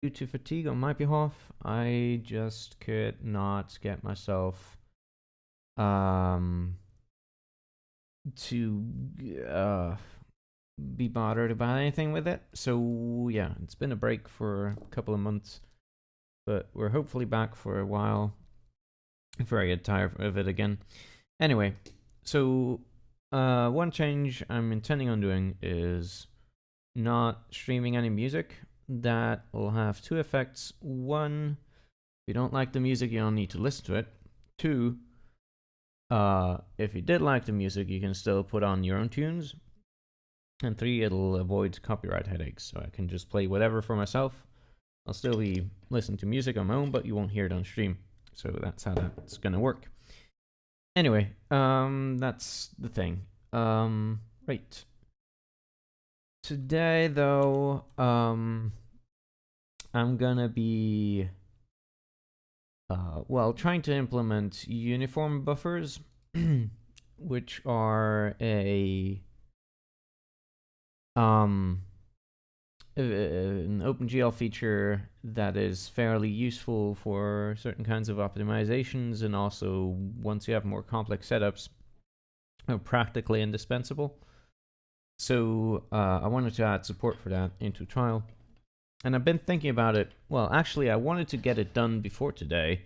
due to fatigue on my behalf. I just could not get myself to be bothered about anything with it. So yeah, it's been a break for a couple of months, but we're hopefully back for a while before I get tired of it again. Anyway, so one change I'm intending on doing is not streaming any music. That will have two effects. One, if you don't like the music, you don't need to listen to it. Two, if you did like the music, you can still put on your own tunes. And three, it'll avoid copyright headaches, so I can just play whatever for myself. I'll still be listening to music on my own, but you won't hear it on stream. So that's how that's gonna work. Anyway, that's the thing. Right. Today, though, I'm gonna be, trying to implement uniform buffers, which are an OpenGL feature that is fairly useful for certain kinds of optimizations, and also once you have more complex setups, are practically indispensable. So I wanted to add support for that into trial. And I've been thinking about it. Well, actually, I wanted to get it done before today,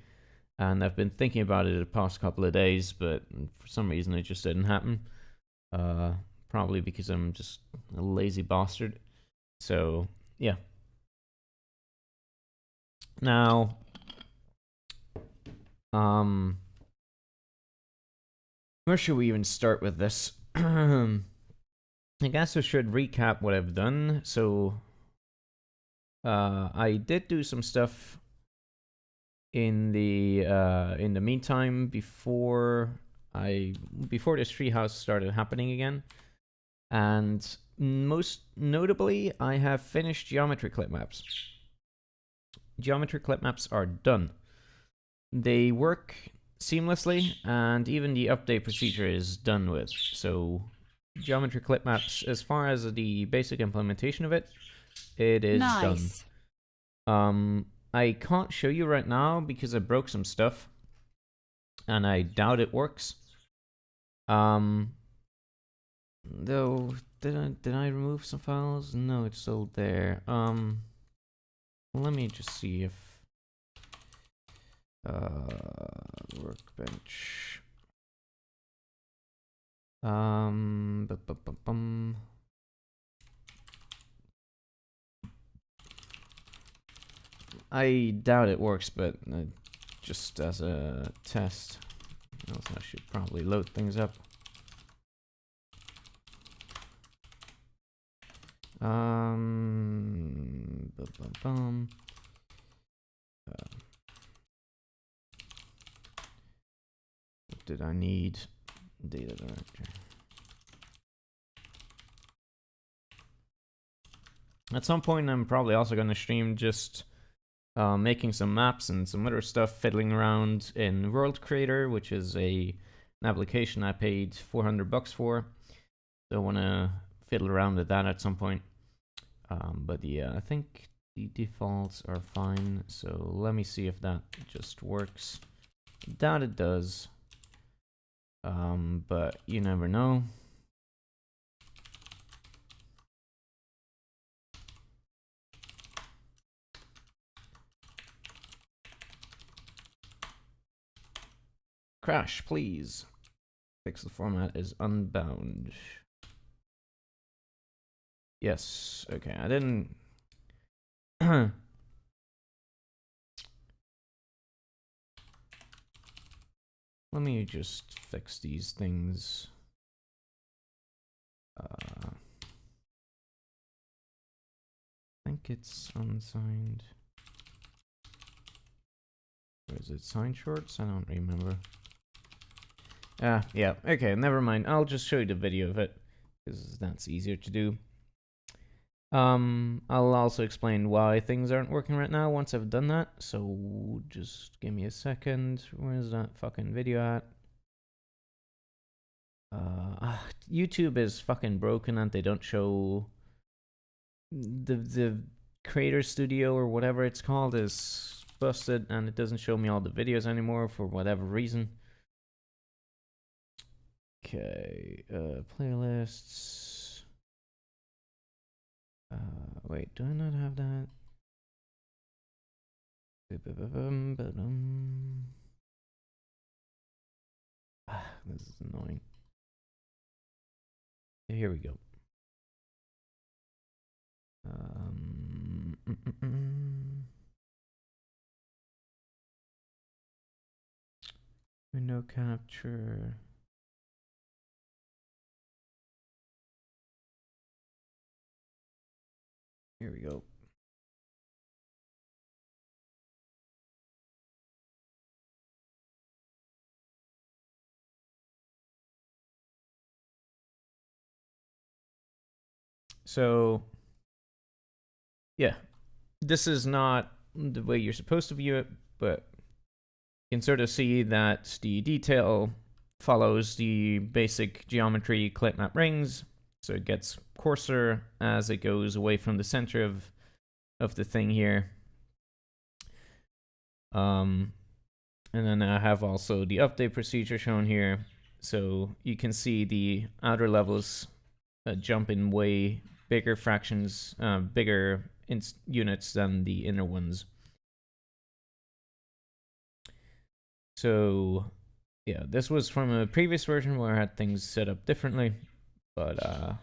and I've been thinking about it the past couple of days, but for some reason it just didn't happen. Probably because I'm just a lazy bastard. So, yeah. Now, where should we even start with this? I guess I should recap what I've done. So, I did do some stuff in the meantime before this treehouse started happening again, and most notably, I have finished geometry clip maps. Geometry clip maps are done. They work seamlessly, and even the update procedure is done with. So, geometry clip maps, as far as the basic implementation of it, it is nice. Done. I can't show you right now because I broke some stuff, and I doubt it works. Though, did I remove some files? No, it's still there. Let me just see if workbench. I doubt it works, but just as a test, I should probably load things up. What did I need? Data director. At some point, I'm probably also going to stream just making some maps and some other stuff, fiddling around in World Creator, which is an application I paid $400 for. So I want to fiddle around with that at some point. But yeah, I think the defaults are fine. So let me see if that just works. I doubt it does. But you never know. Crash, please. Pixel format is unbound. Yes, okay, I didn't... Let me just fix these things. I think it's unsigned. Or is it signed shorts? I don't remember. Yeah, okay, never mind. I'll just show you the video of it, because that's easier to do. I'll also explain why things aren't working right now once I've done that, so just give me a second. Where's that fucking video at? YouTube is fucking broken and they don't show the Creator Studio or whatever it's called is busted, and it doesn't show me all the videos anymore for whatever reason. Okay, playlists. Wait, do I not have that? This is annoying. Here we go. Window capture. Here we go. So, yeah, this is not the way you're supposed to view it, but you can sort of see that the detail follows the basic geometry clip map rings, so it gets coarser as it goes away from the center of the thing here. And then I have also the update procedure shown here, so you can see the outer levels jump in way bigger fractions, bigger units than the inner ones. So yeah, this was from a previous version where I had things set up differently, but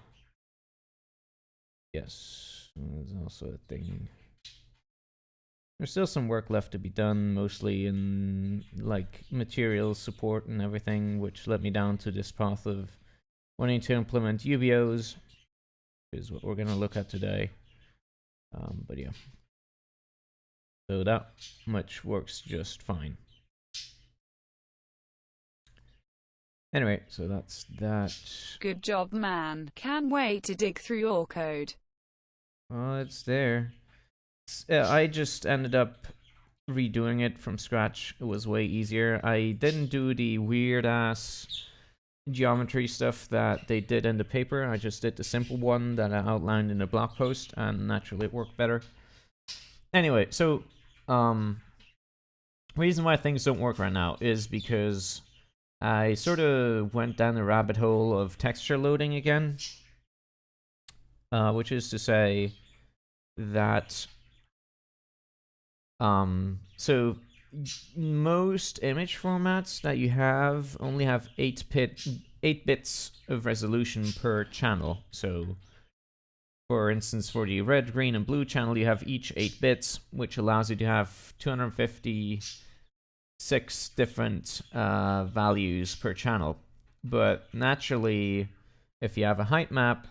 yes, there's also a thing. There's still some work left to be done, mostly in like materials support and everything, which led me down to this path of wanting to implement UBOs, is what we're going to look at today. But yeah, so that much works just fine. Anyway, so that's that. Good job, man. Can't wait to dig through your code. Well, it's there. I just ended up redoing it from scratch. It was way easier. I didn't do the weird ass geometry stuff that they did in the paper. I just did the simple one that I outlined in the blog post, and naturally it worked better. Anyway, so reason why things don't work right now is because I sort of went down the rabbit hole of texture loading again, which is to say that so most image formats that you have only have 8 bits of resolution per channel. So for instance, for the red, green, and blue channel, you have each 8 bits, which allows you to have 256 different values per channel. But naturally, if you have a height map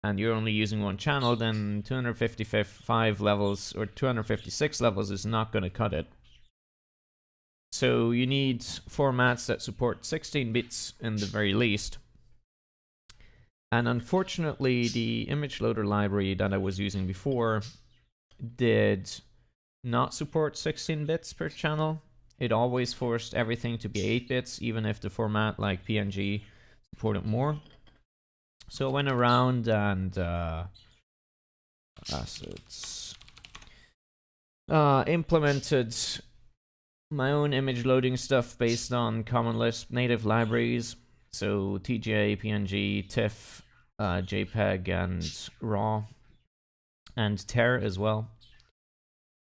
and you're only using one channel, then 255 levels or 256 levels is not going to cut it. So you need formats that support 16 bits in the very least. And unfortunately, the image loader library that I was using before did not support 16 bits per channel. It always forced everything to be 8 bits, even if the format like PNG supported more. So I went around and assets, implemented my own image loading stuff based on Common Lisp native libraries. So TGA, PNG, TIFF, JPEG, and RAW, and TER as well.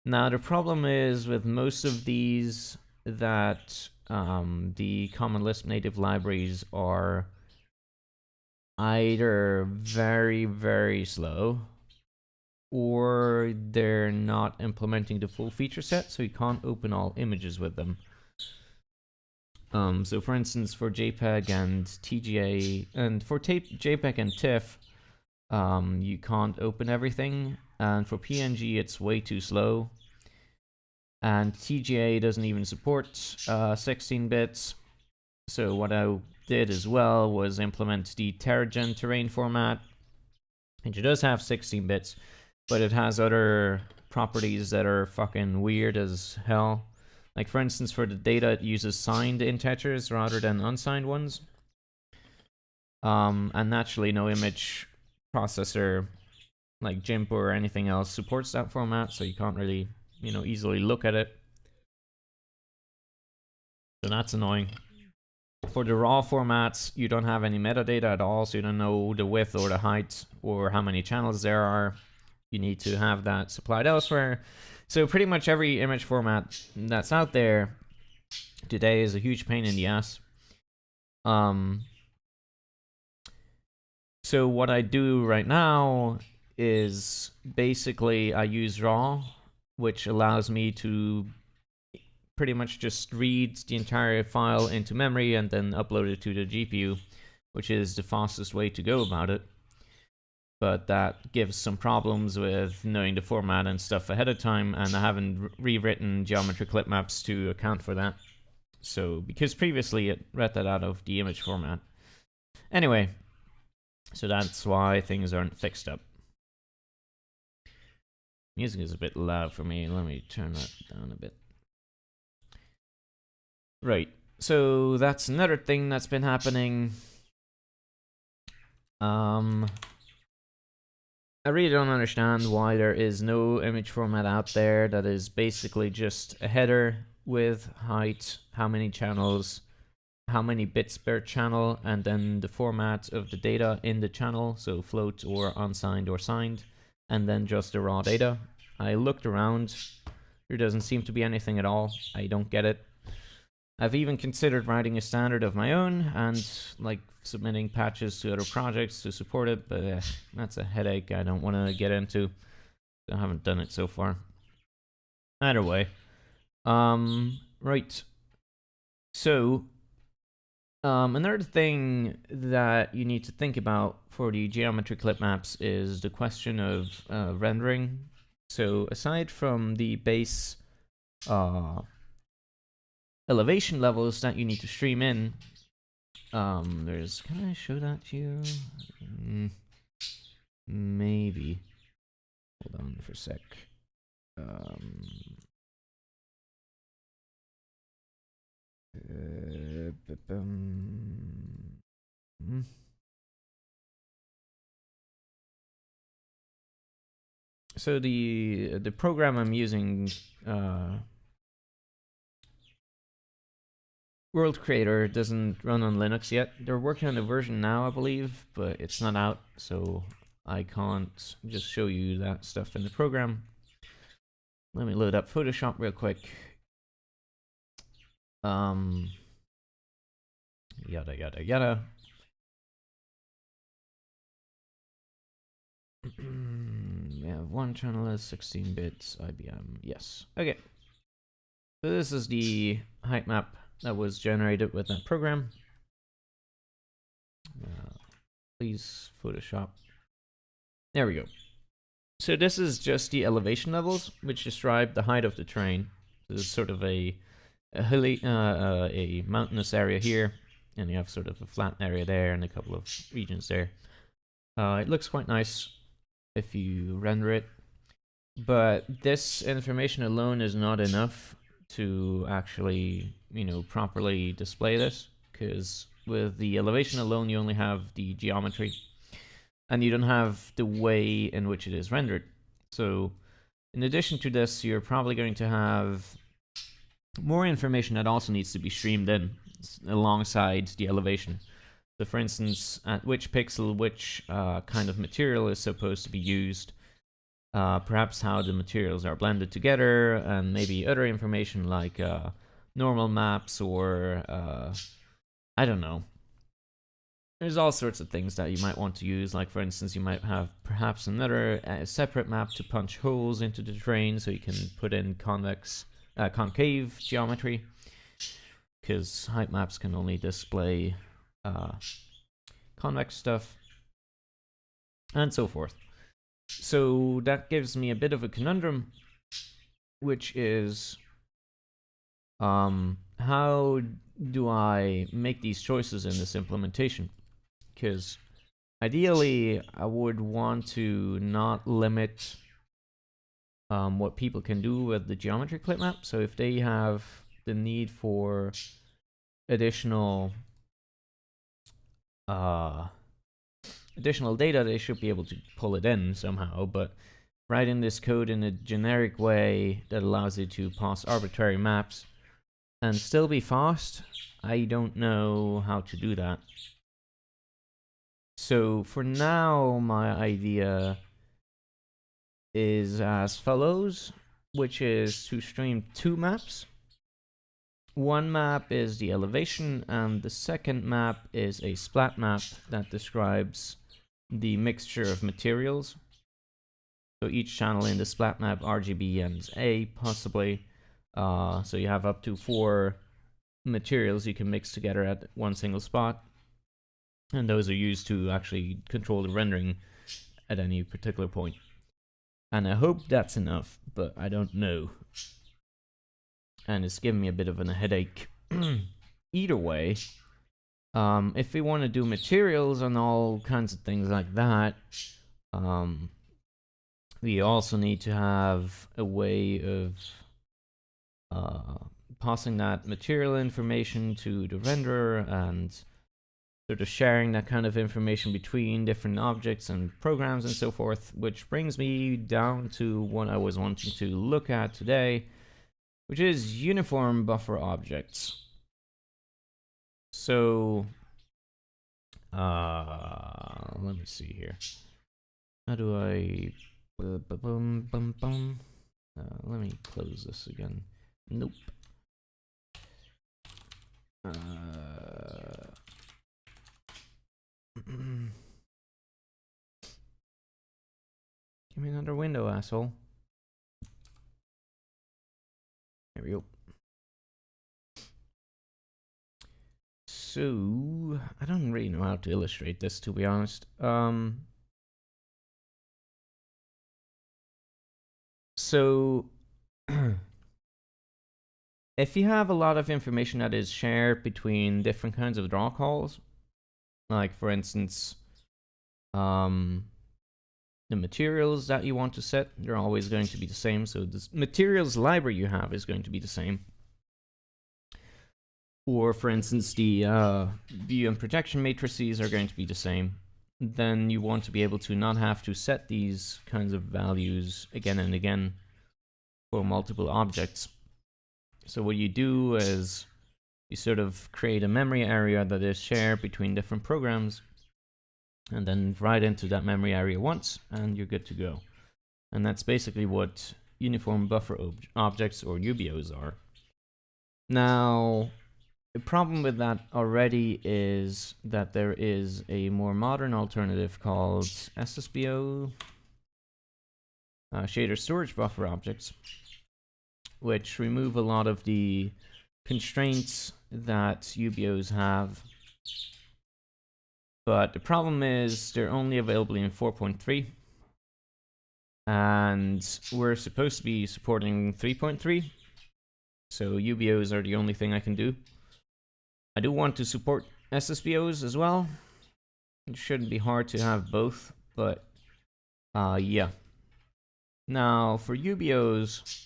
Now the problem is with most of these that the Common Lisp native libraries are either very, very slow, or they're not implementing the full feature set, so you can't open all images with them. So for instance, for JPEG and TGA, and for JPEG and TIFF, you can't open everything, and for PNG it's way too slow, and TGA doesn't even support 16 bits. So what I did as well was implement the Terragen terrain format, which does have 16 bits, but it has other properties that are fucking weird as hell. Like for instance, for the data, it uses signed integers rather than unsigned ones. And naturally, no image processor like GIMP or anything else supports that format, so you can't really, easily look at it. So that's annoying. For the raw formats, you don't have any metadata at all, so you don't know the width or the height or how many channels there are. You need to have that supplied elsewhere. So pretty much every image format that's out there today is a huge pain in the ass. So what I do right now is basically I use raw, which allows me to pretty much just read the entire file into memory and then upload it to the GPU, which is the fastest way to go about it. But that gives some problems with knowing the format and stuff ahead of time, and I haven't rewritten geometry clip maps to account for that. So, because previously it read that out of the image format. Anyway, so that's why things aren't fixed up. Music is a bit loud for me. Let me turn that down a bit. Right, so that's another thing that's been happening. I really don't understand why there is no image format out there that is basically just a header with height, how many channels, how many bits per channel, and then the format of the data in the channel, so float or unsigned or signed, and then just the raw data. I looked around, there doesn't seem to be anything at all. I don't get it. I've even considered writing a standard of my own and like submitting patches to other projects to support it, but that's a headache I don't want to get into. I haven't done it so far. Either way. Right. So, another thing that you need to think about for the geometry clip maps is the question of rendering. So, aside from the base elevation levels that you need to stream in, there's, can I show that to you? Maybe. Hold on for a sec. So the program I'm using, World Creator, doesn't run on Linux yet. They're working on a version now, I believe, but it's not out, so I can't just show you that stuff in the program. Let me load up Photoshop real quick. Yada yada yada. We have one channel as 16 bits IBM. Yes. Okay. So this is the height map that was generated with that program. Please Photoshop. There we go. So this is just the elevation levels, which describe the height of the terrain. This is sort of a hilly, a mountainous area here, and you have sort of a flat area there and a couple of regions there. It looks quite nice if you render it, but this information alone is not enough to actually, properly display this, because with the elevation alone, you only have the geometry, and you don't have the way in which it is rendered. So, in addition to this, you're probably going to have more information that also needs to be streamed in alongside the elevation. So for instance, at which pixel, which kind of material is supposed to be used, perhaps how the materials are blended together, and maybe other information like normal maps or, I don't know. There's all sorts of things that you might want to use, like for instance, you might have perhaps another separate map to punch holes into the terrain so you can put in concave geometry, because height maps can only display convex stuff, and so forth. So that gives me a bit of a conundrum, which is how do I make these choices in this implementation? Because ideally, I would want to not limit what people can do with the geometry clip map. So if they have the need for additional additional data, they should be able to pull it in somehow, but writing this code in a generic way that allows you to pass arbitrary maps and still be fast, I don't know how to do that. So for now, my idea is as follows, which is to stream 2 maps. One map is the elevation, and the second map is a splat map that describes the mixture of materials. So each channel in the splat map, RGB and A, possibly. So you have up to 4 materials you can mix together at one single spot. And those are used to actually control the rendering at any particular point. And I hope that's enough, but I don't know. And it's giving me a bit of a headache. Either way, if we want to do materials and all kinds of things like that, we also need to have a way of passing that material information to the renderer and sort of sharing that kind of information between different objects and programs and so forth, which brings me down to what I was wanting to look at today, which is uniform buffer objects. So, let me see here. How do I... let me close this again. Nope. Give me another window, asshole. There we go. So, I don't really know how to illustrate this, to be honest. So, if you have a lot of information that is shared between different kinds of draw calls, like for instance, the materials that you want to set, they're always going to be the same. So this materials library you have is going to be the same. Or for instance, the view and protection matrices are going to be the same. Then you want to be able to not have to set these kinds of values again and again for multiple objects. So what you do is you sort of create a memory area that is shared between different programs, and then write into that memory area once, and you're good to go. And that's basically what uniform buffer objects, or UBOs, are. Now, the problem with that already is that there is a more modern alternative called SSBO, shader storage buffer objects, which remove a lot of the constraints that UBOs have. But the problem is they're only available in 4.3, and we're supposed to be supporting 3.3, so UBOs are the only thing I can do. I do want to support SSBOs as well. It shouldn't be hard to have both, but yeah. Now, for UBOs,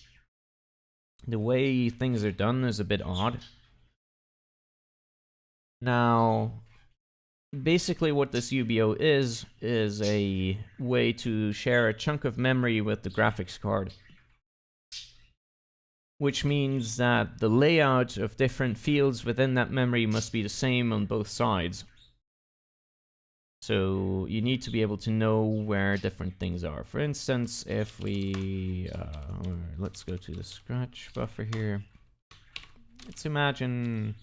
the way things are done is a bit odd. Now, basically what this UBO is a way to share a chunk of memory with the graphics card, which means that the layout of different fields within that memory must be the same on both sides. So you need to be able to know where different things are. For instance, if we let's go to the scratch buffer here. Let's imagine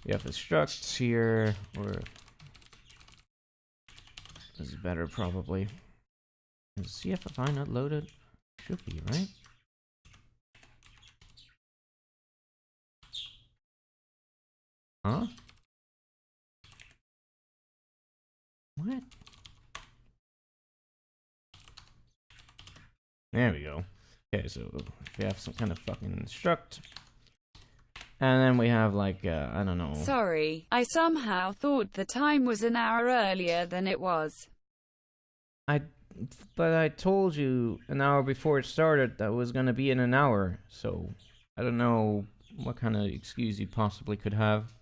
we have the structs here, or this is better probably. Is CFFI not loaded? Should be, right? Huh? What? There we go. Okay, so we have some kind of fucking struct. And then we have like, I don't know. Sorry, I somehow thought the time was an hour earlier than it was. But I told you an hour before it started that was gonna be in an hour, so I don't know what kind of excuse you possibly could have.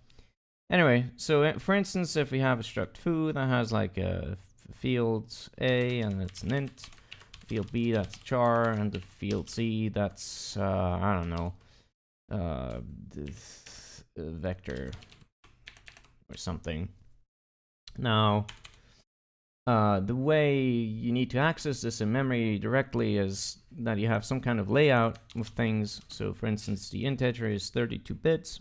Anyway, so for instance, if we have a struct foo that has like a field A and it's an int, field B that's a char, and the field C that's I don't know, this vector or something. Now, the way you need to access this in memory directly is that you have some kind of layout of things. So for instance, the integer is 32 bits.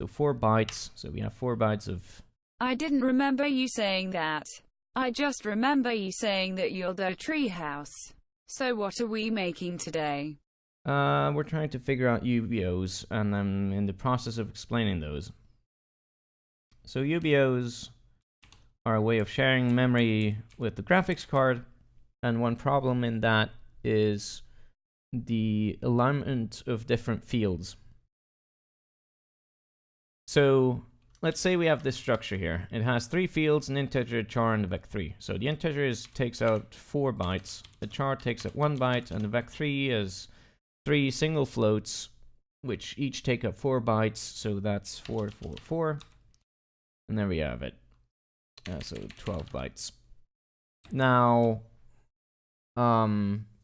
So 4 bytes. So we have 4 bytes of... I didn't remember you saying that. I just remember you saying that you'll do Treehouse. So what are we making today? We're trying to figure out UBOs, and I'm in the process of explaining those. So UBOs are a way of sharing memory with the graphics card, and one problem in that is the alignment of different fields. So let's say we have this structure here. It has 3 fields, an integer, a char, and a vec3. So the integer takes out 4 bytes, the char takes out 1 byte, and the vec3 is 3 single floats, which each take up 4 bytes. So that's 4, 4, 4. And there we have it. So 12 bytes. Now,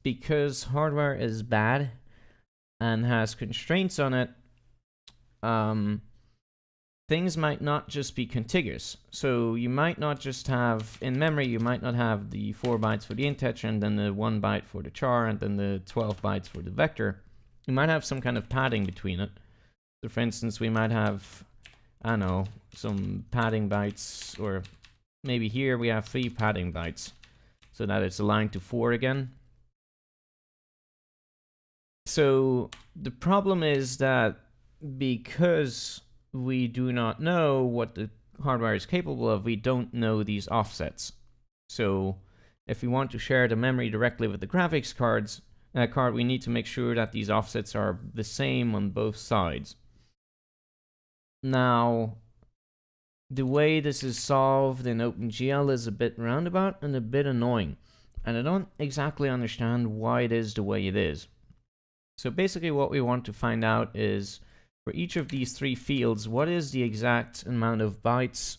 because hardware is bad and has constraints on it, things might not just be contiguous. So you might not just have, in memory, you might not have the 4 bytes for the integer and then the 1 byte for the char and then the 12 bytes for the vector. You might have some kind of padding between it. So for instance, we might have, I don't know, some padding bytes, or maybe here we have 3 padding bytes so that it's aligned to 4 again. So the problem is that because we do not know what the hardware is capable of, we don't know these offsets. So if we want to share the memory directly with the graphics card, we need to make sure that these offsets are the same on both sides. Now, the way this is solved in OpenGL is a bit roundabout and a bit annoying, and I don't exactly understand why it is the way it is. So basically what we want to find out is, for each of these 3 fields, what is the exact amount of bytes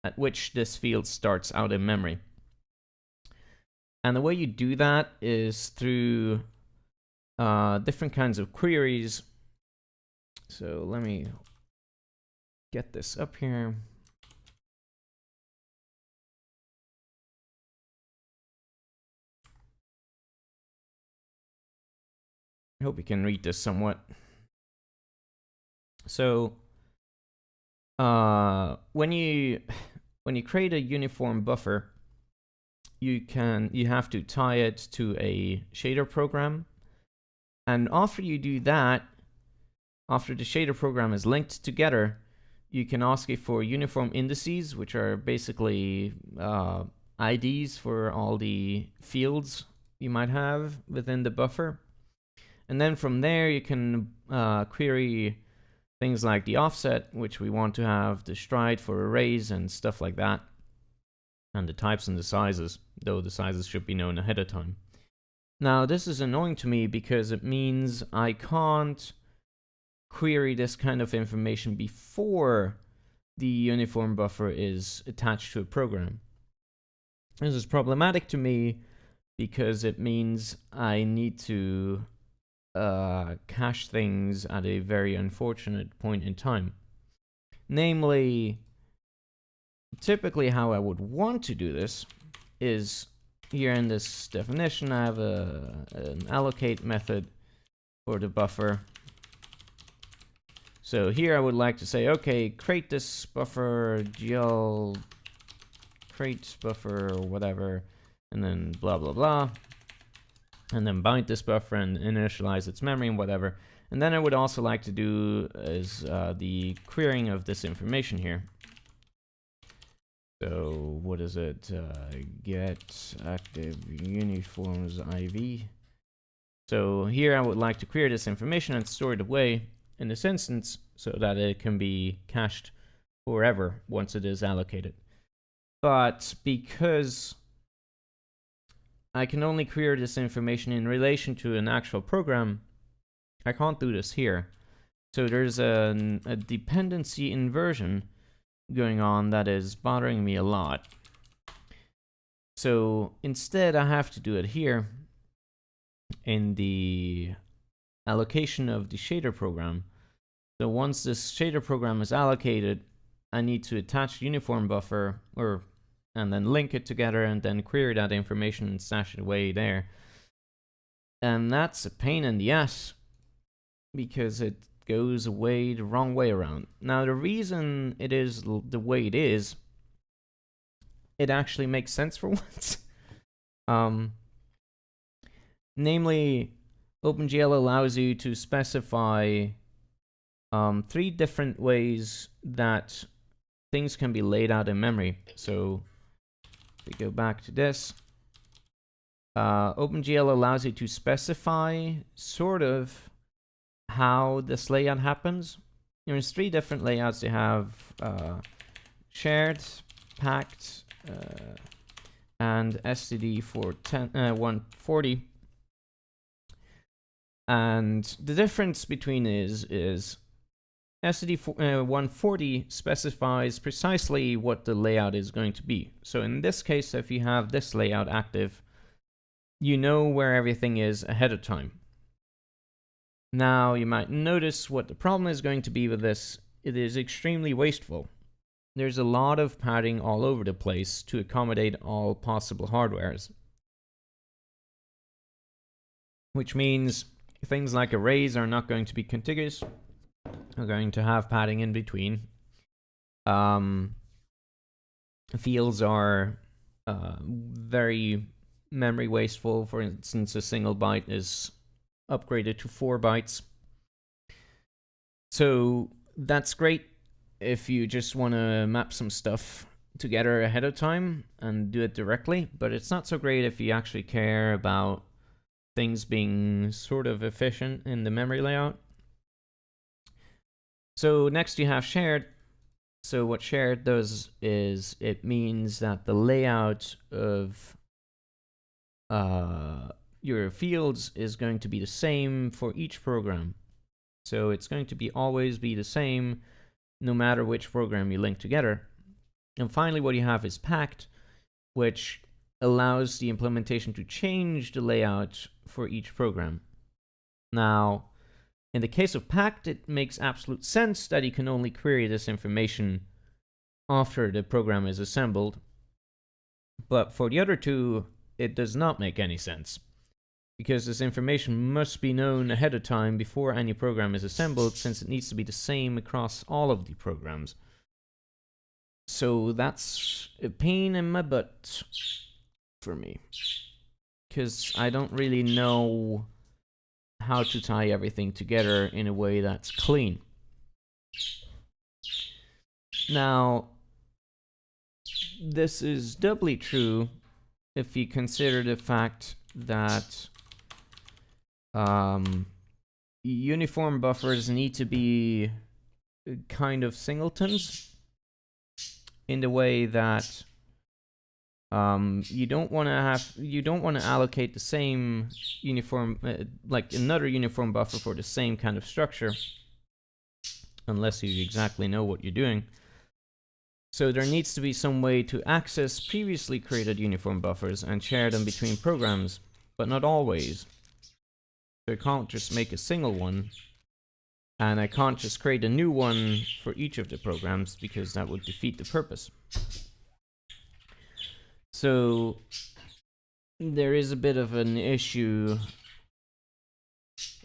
at which this field starts out in memory? And the way you do that is through different kinds of queries. So let me get this up here. I hope you can read this somewhat. So when you create a uniform buffer, you have to tie it to a shader program, and after you do that, after the shader program is linked together, you can ask it for uniform indices, which are basically IDs for all the fields you might have within the buffer. And then from there you can query things like the offset, which we want to have, the stride for arrays and stuff like that, and the types and the sizes, though the sizes should be known ahead of time. Now this is annoying to me because it means I can't query this kind of information before the uniform buffer is attached to a program. This is problematic to me because it means I need to cache things at a very unfortunate point in time. Namely, typically how I would want to do this is, here in this definition I have an allocate method for the buffer. So here I would like to say, okay, create this buffer, gl create buffer or whatever, and then blah blah blah, and then bind this buffer and initialize its memory and whatever. And then I would also like to do is the querying of this information here. So what is it? Get active uniforms IV. So here I would like to query this information and store it away in this instance so that it can be cached forever once it is allocated. But because I can only query this information in relation to an actual program, I can't do this here. So there's a dependency inversion going on that is bothering me a lot. So instead, I have to do it here in the allocation of the shader program. So once this shader program is allocated, I need to attach the uniform buffer and then link it together and then query that information and stash it away there. And that's a pain in the ass because it goes away the wrong way around. Now, the reason it is the way it is, it actually makes sense for once. Namely, OpenGL allows you to specify 3 different ways that things can be laid out in memory. So if we go back to this, OpenGL allows you to specify sort of how this layout happens. There's 3 different layouts. You have shared, packed, and STD for 140. And the difference between is STD 140 specifies precisely what the layout is going to be. So in this case, if you have this layout active, you know where everything is ahead of time. Now, you might notice what the problem is going to be with this. It is extremely wasteful. There's a lot of padding all over the place to accommodate all possible hardwares. Which means things like arrays are not going to be contiguous. Are going to have padding in between. Fields are very memory wasteful. For instance, a single byte is upgraded to 4 bytes. So that's great if you just want to map some stuff together ahead of time and do it directly, but it's not so great if you actually care about things being sort of efficient in the memory layout. So next you have shared. So what shared does is it means that the layout of your fields is going to be the same for each program. So it's going to always be the same no matter which program you link together. And finally, what you have is packed, which allows the implementation to change the layout for each program. Now, in the case of packed, it makes absolute sense that you can only query this information after the program is assembled. But for the other two, it does not make any sense, because this information must be known ahead of time before any program is assembled, since it needs to be the same across all of the programs. So that's a pain in my butt for me, because I don't really know how to tie everything together in a way that's clean. Now, this is doubly true if you consider the fact that uniform buffers need to be kind of singletons, in the way that you don't want to allocate the same uniform, like another uniform buffer for the same kind of structure, unless you exactly know what you're doing. So there needs to be some way to access previously created uniform buffers and share them between programs, but not always. So I can't just make a single one, and I can't just create a new one for each of the programs, because that would defeat the purpose. So there is a bit of an issue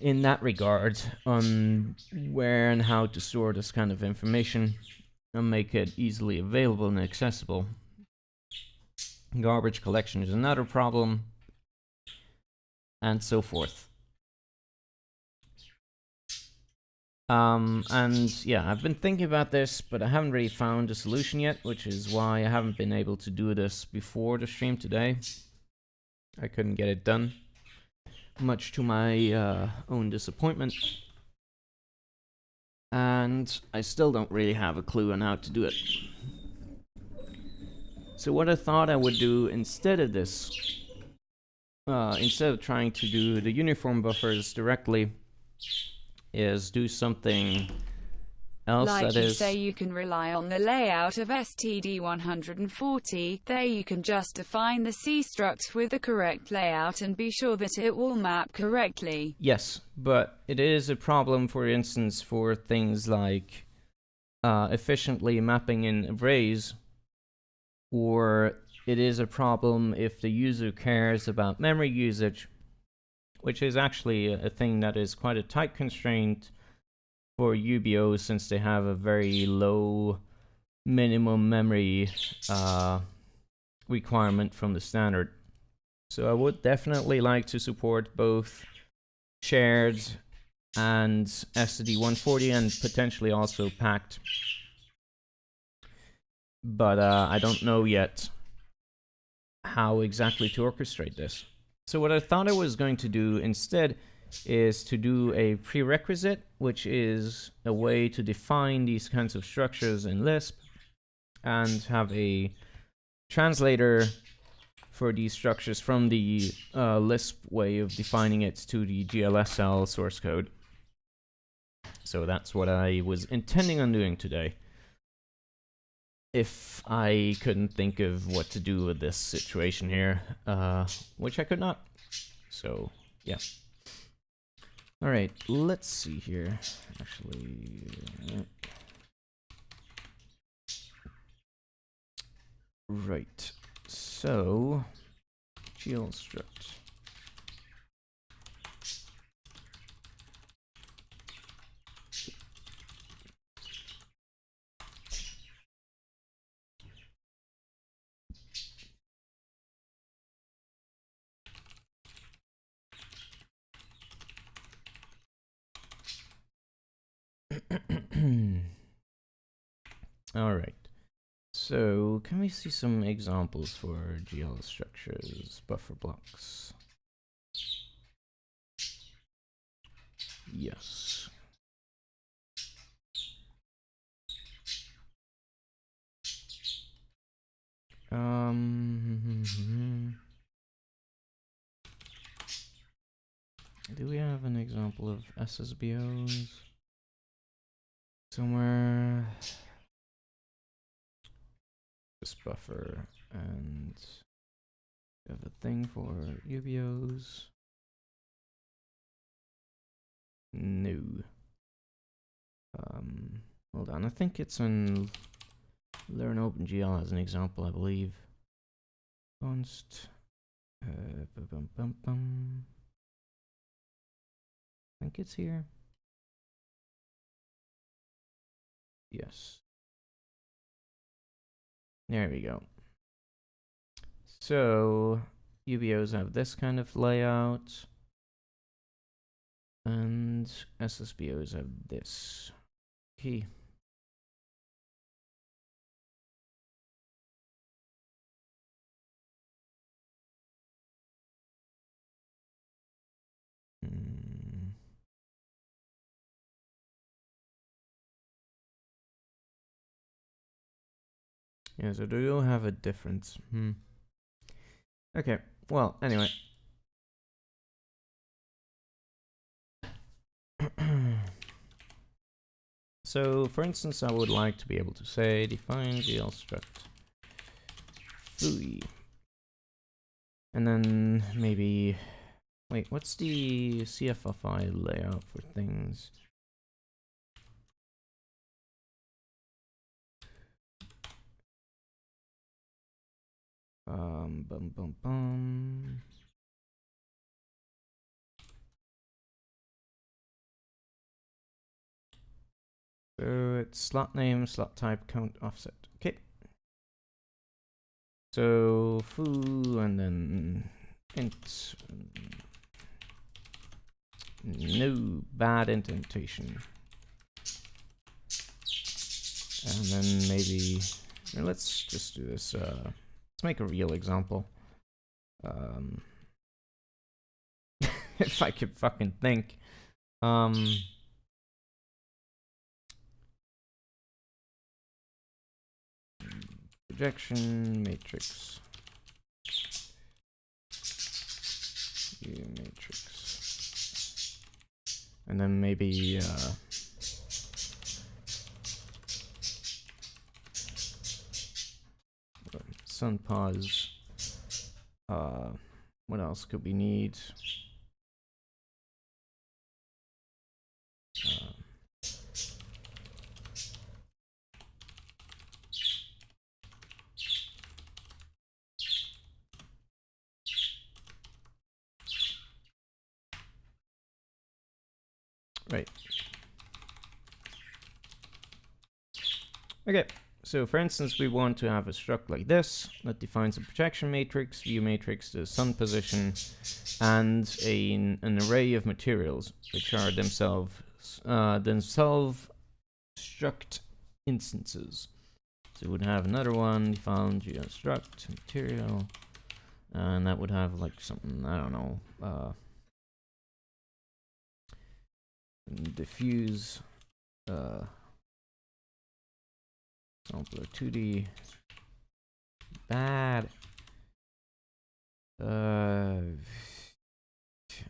in that regard on where and how to store this kind of information and make it easily available and accessible. Garbage collection is another problem, and so forth. And yeah, I've been thinking about this, but I haven't really found a solution yet, which is why I haven't been able to do this before the stream today. I couldn't get it done, much to my own disappointment. And I still don't really have a clue on how to do it. So what I thought I would do instead of this, instead of trying to do the uniform buffers directly, is do something else like that you is... say, you can rely on the layout of std140. There you can just define the C struct with the correct layout and be sure that it will map correctly. Yes, but it is a problem, for instance, for things like efficiently mapping in arrays, or it is a problem if the user cares about memory usage, which is actually a thing that is quite a tight constraint for UBOs, since they have a very low minimum memory requirement from the standard. So I would definitely like to support both shared and STD140 and potentially also packed. But I don't know yet how exactly to orchestrate this. So what I thought I was going to do instead is to do a prerequisite, which is a way to define these kinds of structures in Lisp and have a translator for these structures from the Lisp way of defining it to the GLSL source code. So that's what I was intending on doing today, if I couldn't think of what to do with this situation here, which I could not. So, yeah. Alright, let's see here. Actually... Right. So... GL struct. Alright. So, can we see some examples for GL structures, buffer blocks? Yes. Do we have an example of SSBOs somewhere? This buffer, and we have a thing for UBOs. No. Hold on, I think it's in Learn OpenGL as an example, I believe. Const. I think it's here. Yes. There we go. So, UBOs have this kind of layout, and SSBOs have this. Okay. Yeah, so do you have a difference? Okay, well, anyway. So, for instance, I would like to be able to say define GL struct fooey. And then maybe... Wait, what's the CFFI layout for things? So it's slot name, slot type, count, offset. Okay. So foo and then int. No bad indentation. And then maybe let's just do this. Let's make a real example. If I could fucking think. Projection matrix. U matrix. And then maybe sun pause. What else could we need? Right. Okay, so for instance, we want to have a struct like this that defines a projection matrix, view matrix, the sun position, and an array of materials, which are themselves struct instances. So we would have another one defined struct material, and that would have like something, I don't know, diffuse sampler 2D bad. I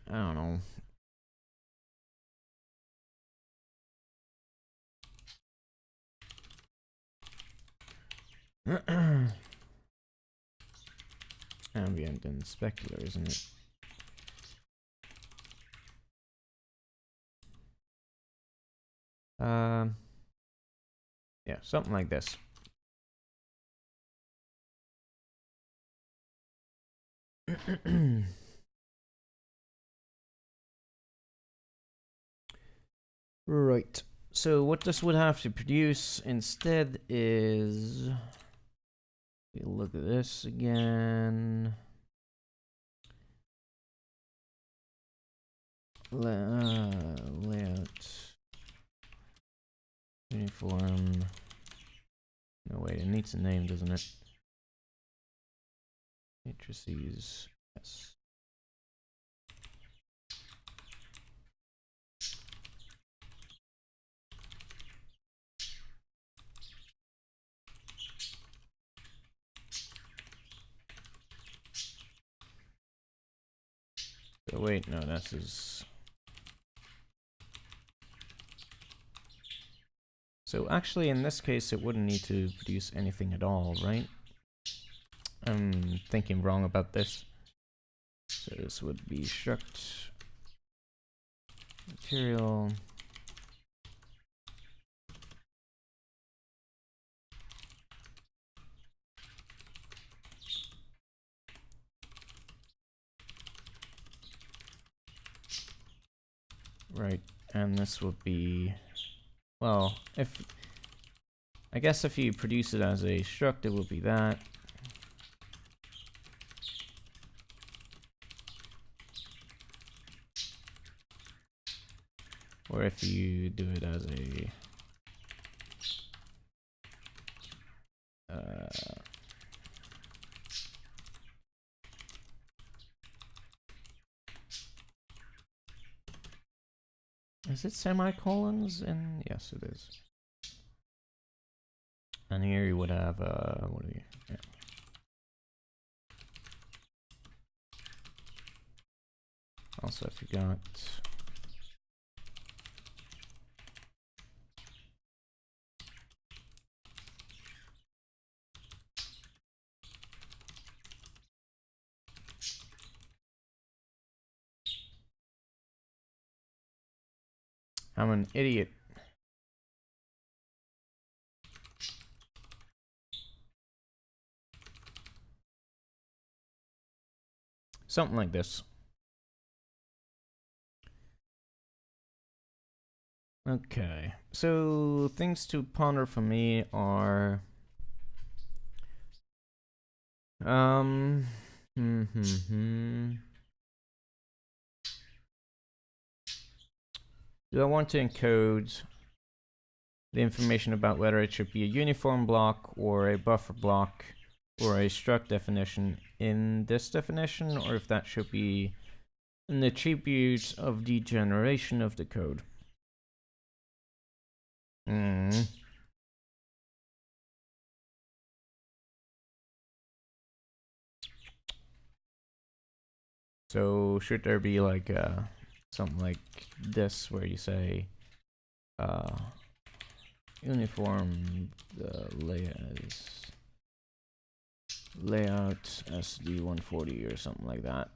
don't know. Ambient and specular, isn't it? Yeah, something like this. Right. So what this would have to produce instead is, we'll look at this again. Layout. Uniform. No, wait, it needs a name, doesn't it? Matrices. Yes. So wait, no, this is. So actually, in this case, it wouldn't need to produce anything at all, right? I'm thinking wrong about this. So this would be struct material. Right, and this would be, well, I guess if you produce it as a struct, it would be that. Or if you do it as a is it semicolons? And yes, it is. And here you would have what do you? Yeah. Also, I forgot. I'm an idiot. Something like this. Okay, so things to ponder for me are do I want to encode the information about whether it should be a uniform block or a buffer block or a struct definition in this definition, or if that should be an attribute of the generation of the code? So should there be like something like this, where you say uniform layout SD140 or something like that.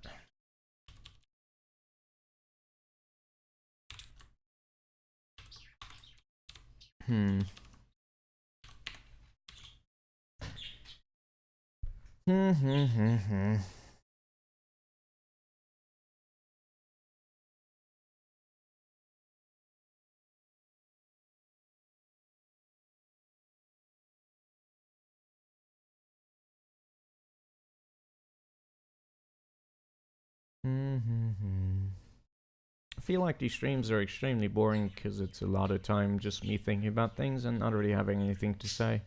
I feel like these streams are extremely boring because it's a lot of time just me thinking about things and not really having anything to say.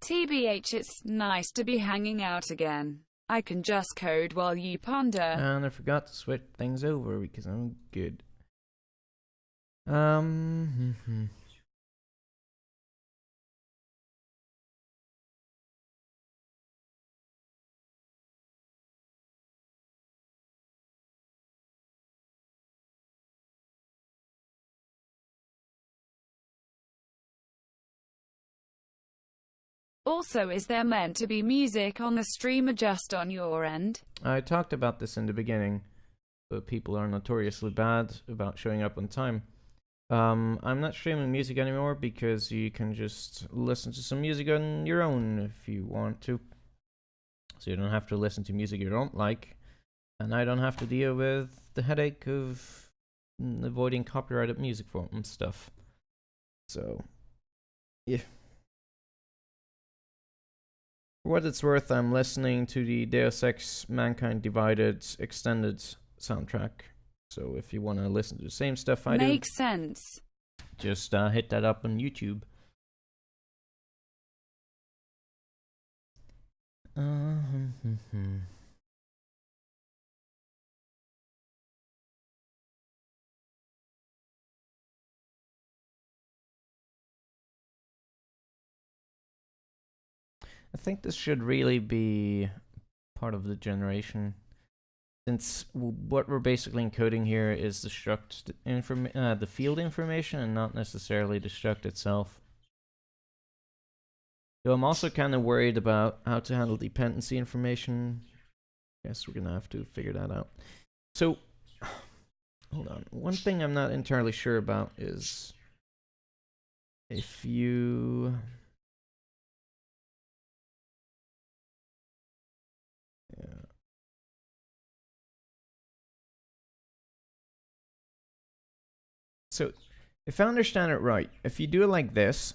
TBH, it's nice to be hanging out again. I can just code while you ponder. And I forgot to switch things over because I'm good. Also, is there meant to be music on the stream or just on your end? I talked about this in the beginning, but people are notoriously bad about showing up on time. I'm not streaming music anymore because you can just listen to some music on your own if you want to. So you don't have to listen to music you don't like, and I don't have to deal with the headache of avoiding copyrighted music and stuff. So, yeah. For what it's worth, I'm listening to the Deus Ex Mankind Divided extended soundtrack. So if you want to listen to the same stuff I do, makes sense. Just hit that up on YouTube. I think this should really be part of the generation, since what we're basically encoding here is the struct the field information and not necessarily the struct itself. Though I'm also kind of worried about how to handle dependency information. Guess we're gonna have to figure that out. So, hold on. One thing I'm not entirely sure about is if you... Yeah. So, if I understand it right, if you do it like this,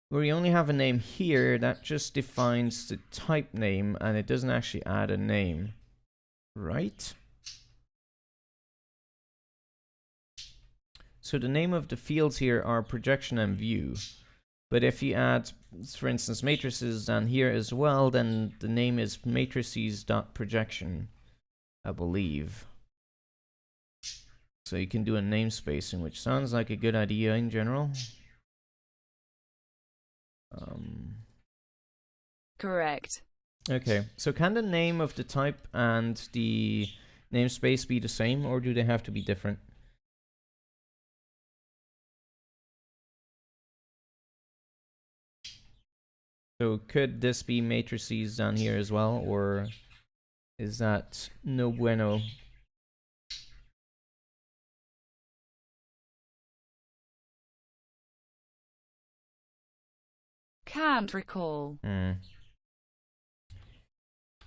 where you only have a name here, that just defines the type name and it doesn't actually add a name, right? So the name of the fields here are projection and view. But if you add, for instance, matrices down here as well, then the name is matrices.projection, I believe. So you can do a namespacing, which sounds like a good idea in general. Correct. Okay, so can the name of the type and the namespace be the same, or do they have to be different? So could this be matrices down here as well, or is that no bueno? Can't recall.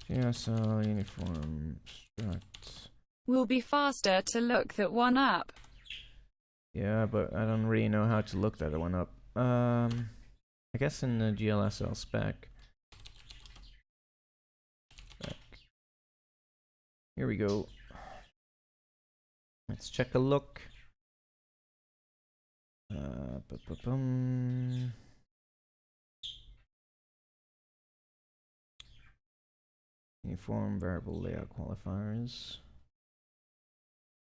GSL uniform struct. Will be faster to look that one up. Yeah, but I don't really know how to look that one up. I guess in the GLSL spec. Here we go. Let's check a look. Uniform variable layout qualifiers.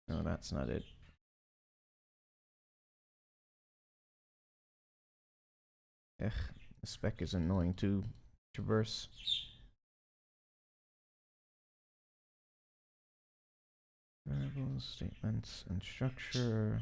No, that's not it. Ugh, the spec is annoying to traverse. Variables, statements, and structure.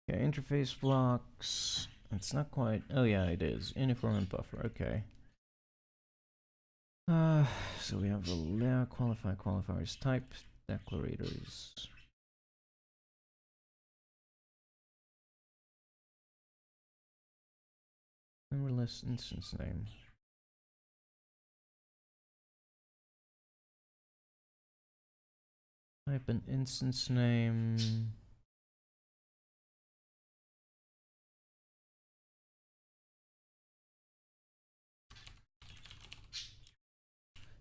Okay, interface blocks. It's not quite. Oh yeah, it is. Uniform and buffer. Okay. So we have the layout qualifiers, type declarators. Memberless instance name. Type an instance name.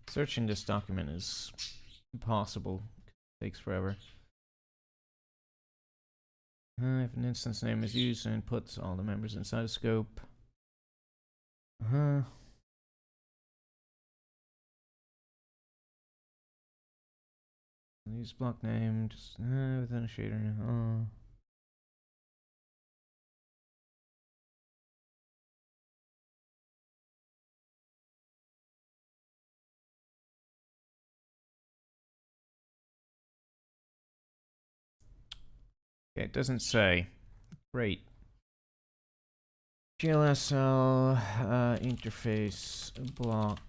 Searching this document is impossible. It takes forever. If an instance name is used and puts all the members inside a scope. Use block name just within a shader. Okay, it doesn't say. Great. GLSL interface block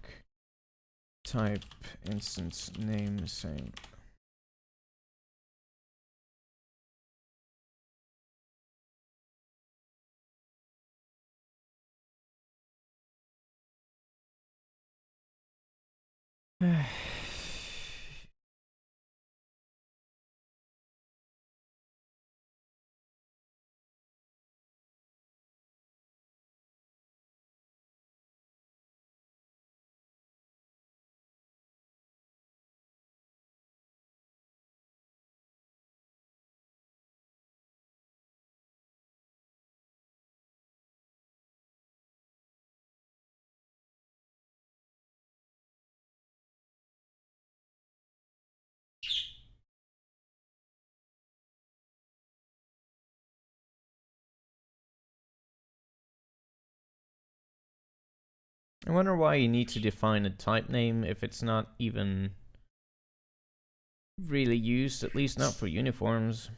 type instance name same. I wonder why you need to define a type name if it's not even really used, at least not for uniforms.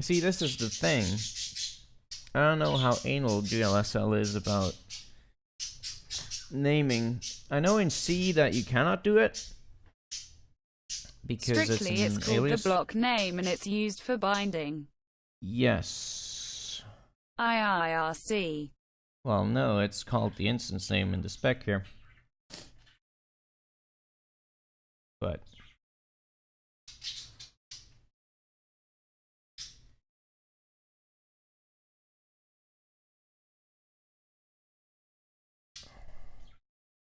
See, this is the thing. I don't know how anal GLSL is about naming. I know in C that you cannot do it because Strictly, it's called alias. the block name and it's used for binding. Yes. IIRC. Well, no, it's called the instance name in the spec here. But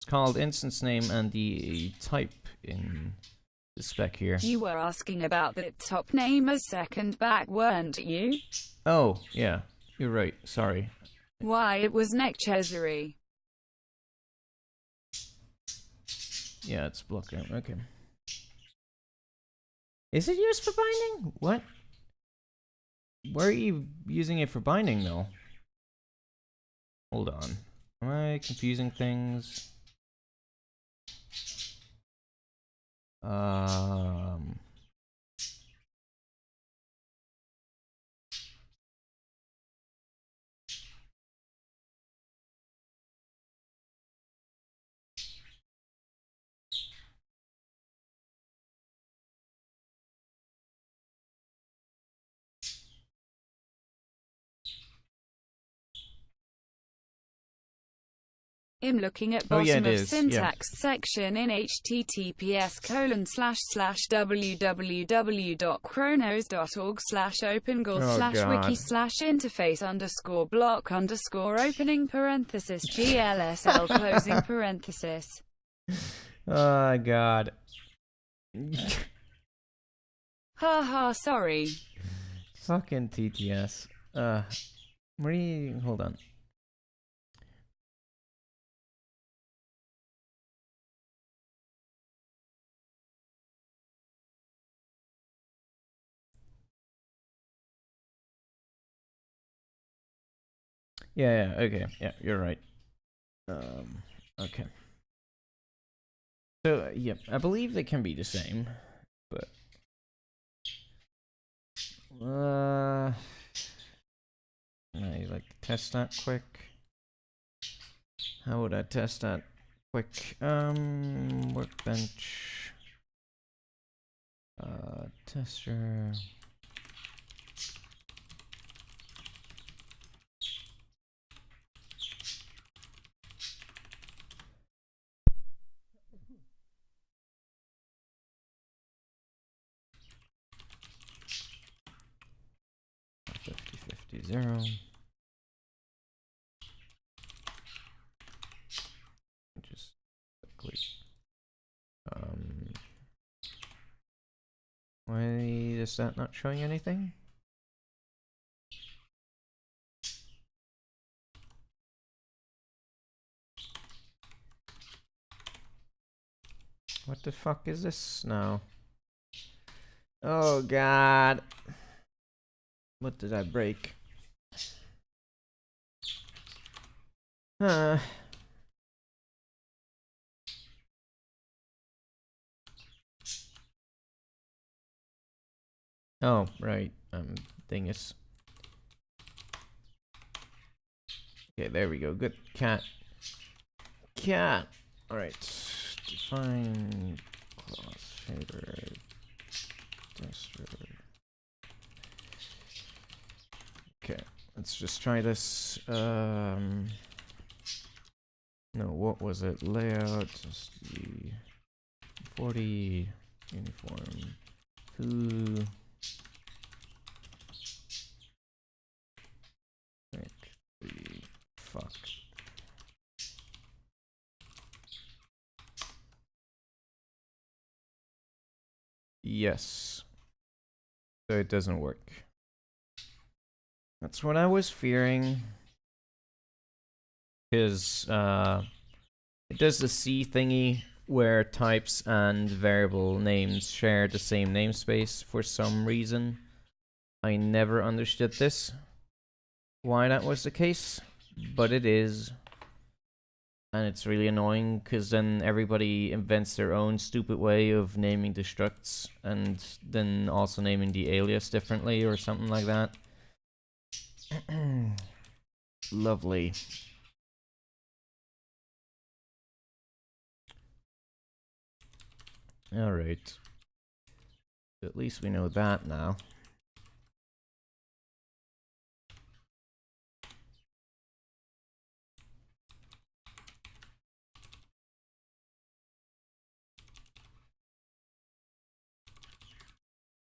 called instance name and the type in the spec here. You were asking about the top name a second back, weren't you? Oh, yeah. You're right. Sorry. Why, it was Necessary. Yeah, it's blocked out. Okay. Is it used for binding? What? Where are you using it for binding, though? Hold on. Am I confusing things? I'm looking at Oh, yeah, bottom it of is. syntax section in https://www.chronos.org/opengle/wiki/block_opening parenthesis GLSL closing parenthesis. Oh, God. Haha, sorry. Fucking TTS. Hold on. Yeah, okay. Yeah, you're right. Okay. So, yeah, I believe they can be the same, but... I'd like to test that quick. How would I test that quick? Workbench. Tester. Zero. Just quickly. Why is that not showing anything? What the fuck is this now? Oh, God. What did I break? Huh. Oh, right. Dingus. Okay, there we go. Good. Cat. Cat. Alright. Define class shader. Tester. Okay, let's just try this. No, what was it? Layout. Just the 40 uniform. Who? The fuck. Yes. So it doesn't work. That's what I was fearing. Because it does the C thingy where types and variable names share the same namespace for some reason. I never understood this. Why that was the case, but it is. And it's really annoying because then everybody invents their own stupid way of naming the structs and then also naming the alias differently or something like that. Lovely. Alright. At least we know that now.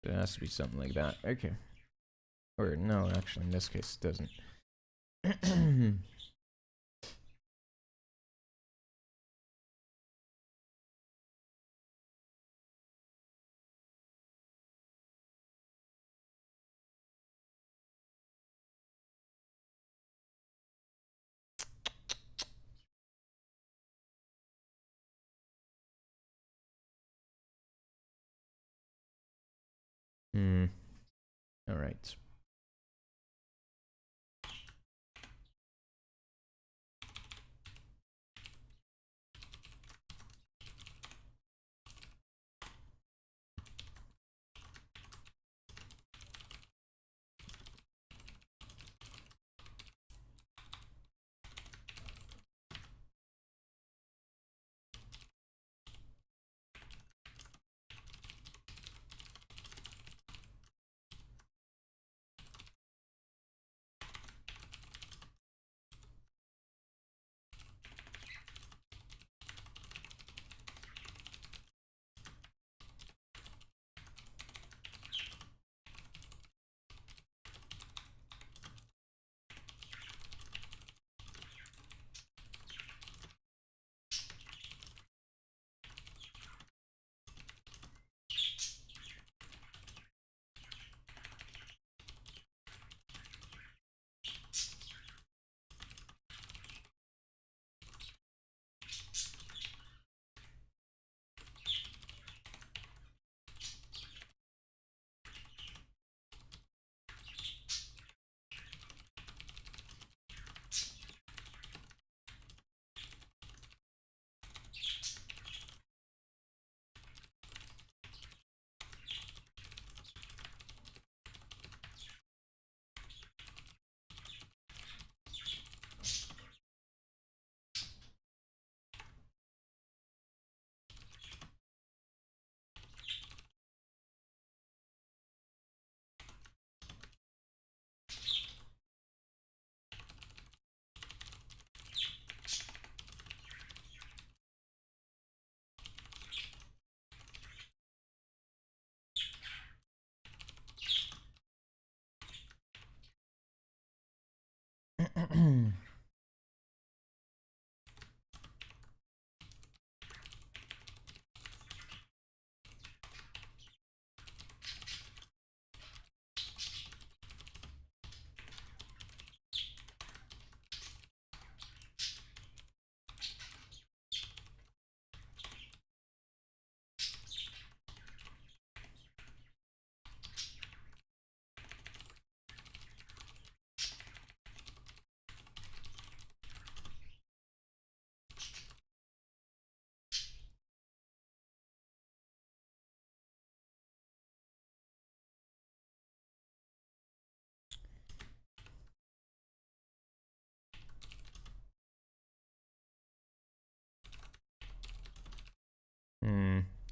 It has to be something like that. Okay. Or no, actually, in this case, it doesn't. Hmm. All right.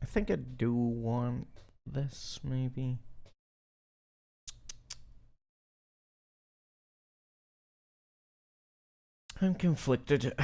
I think I do want this, maybe. I'm conflicted.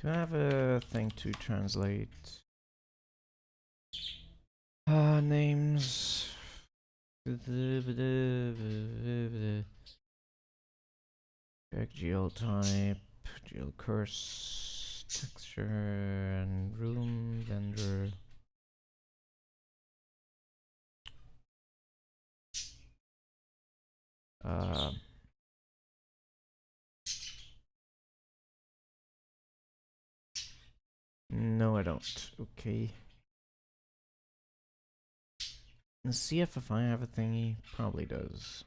Do I have a thing to translate names? Check GL type, GL curse, texture, and room vendor. No, I don't. Okay. Let's see if I have a thingy. Probably does.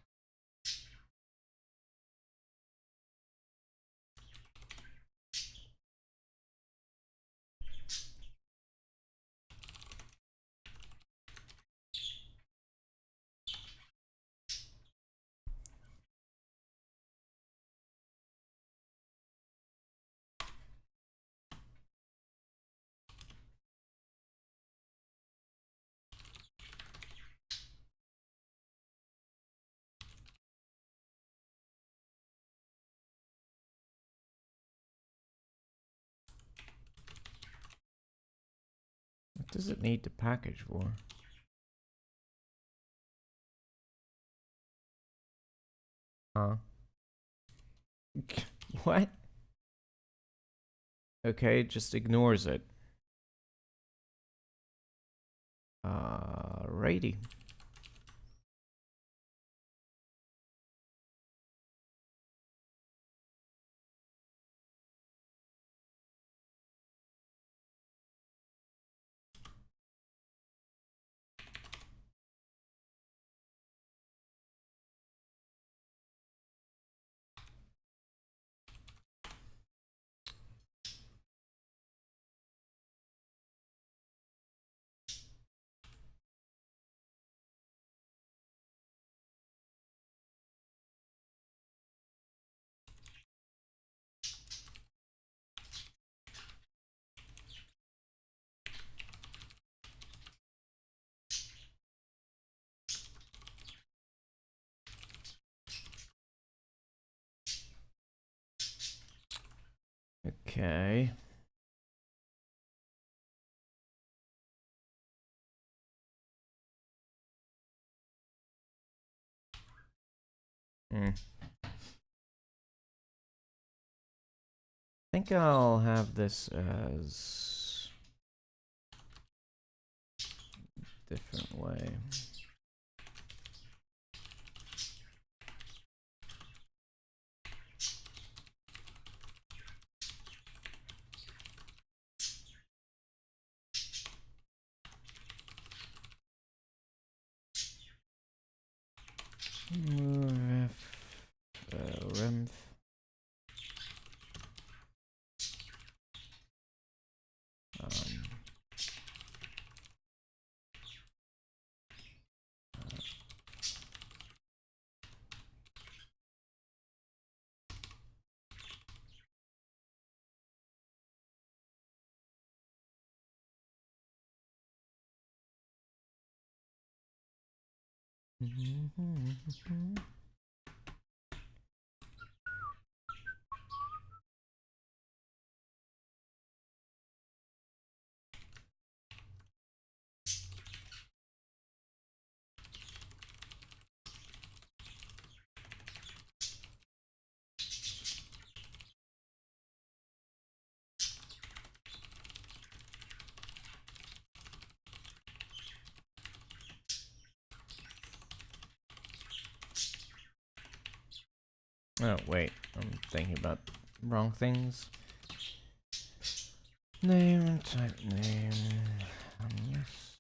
What does it need the package for? Huh? What? Okay, it just ignores it. Alrighty. Okay. I think I'll have this as different way. Remph. Oh, wait. I'm thinking about wrong things. Name, type name. Yes.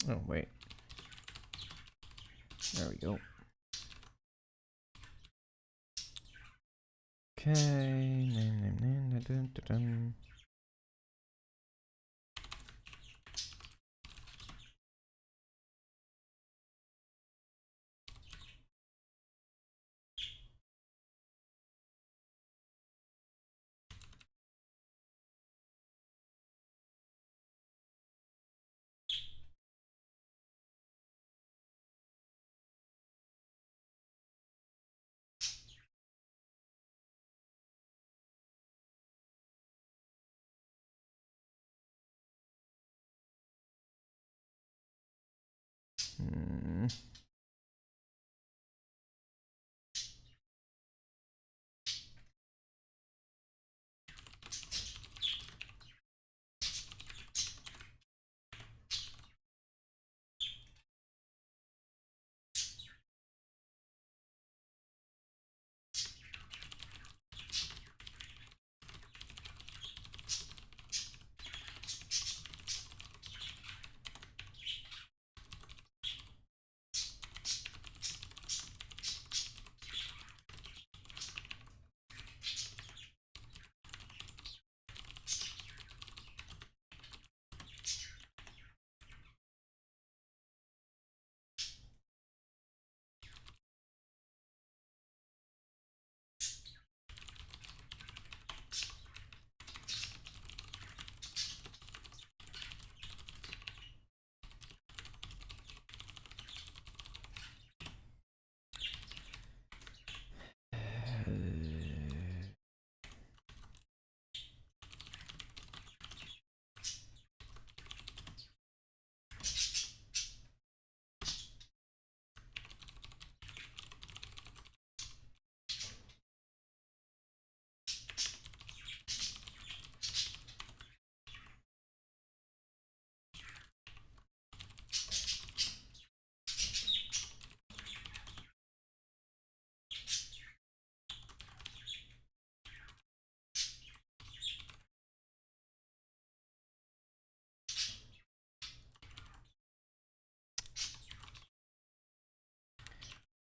Oh, wait. There we go. Okay. Name, dun, dun, dun.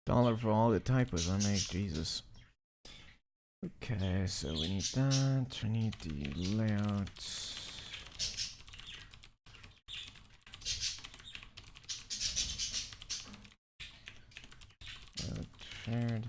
Dollar for all the typos I make, Jesus. Okay, so we need that. We need the layout. Shared.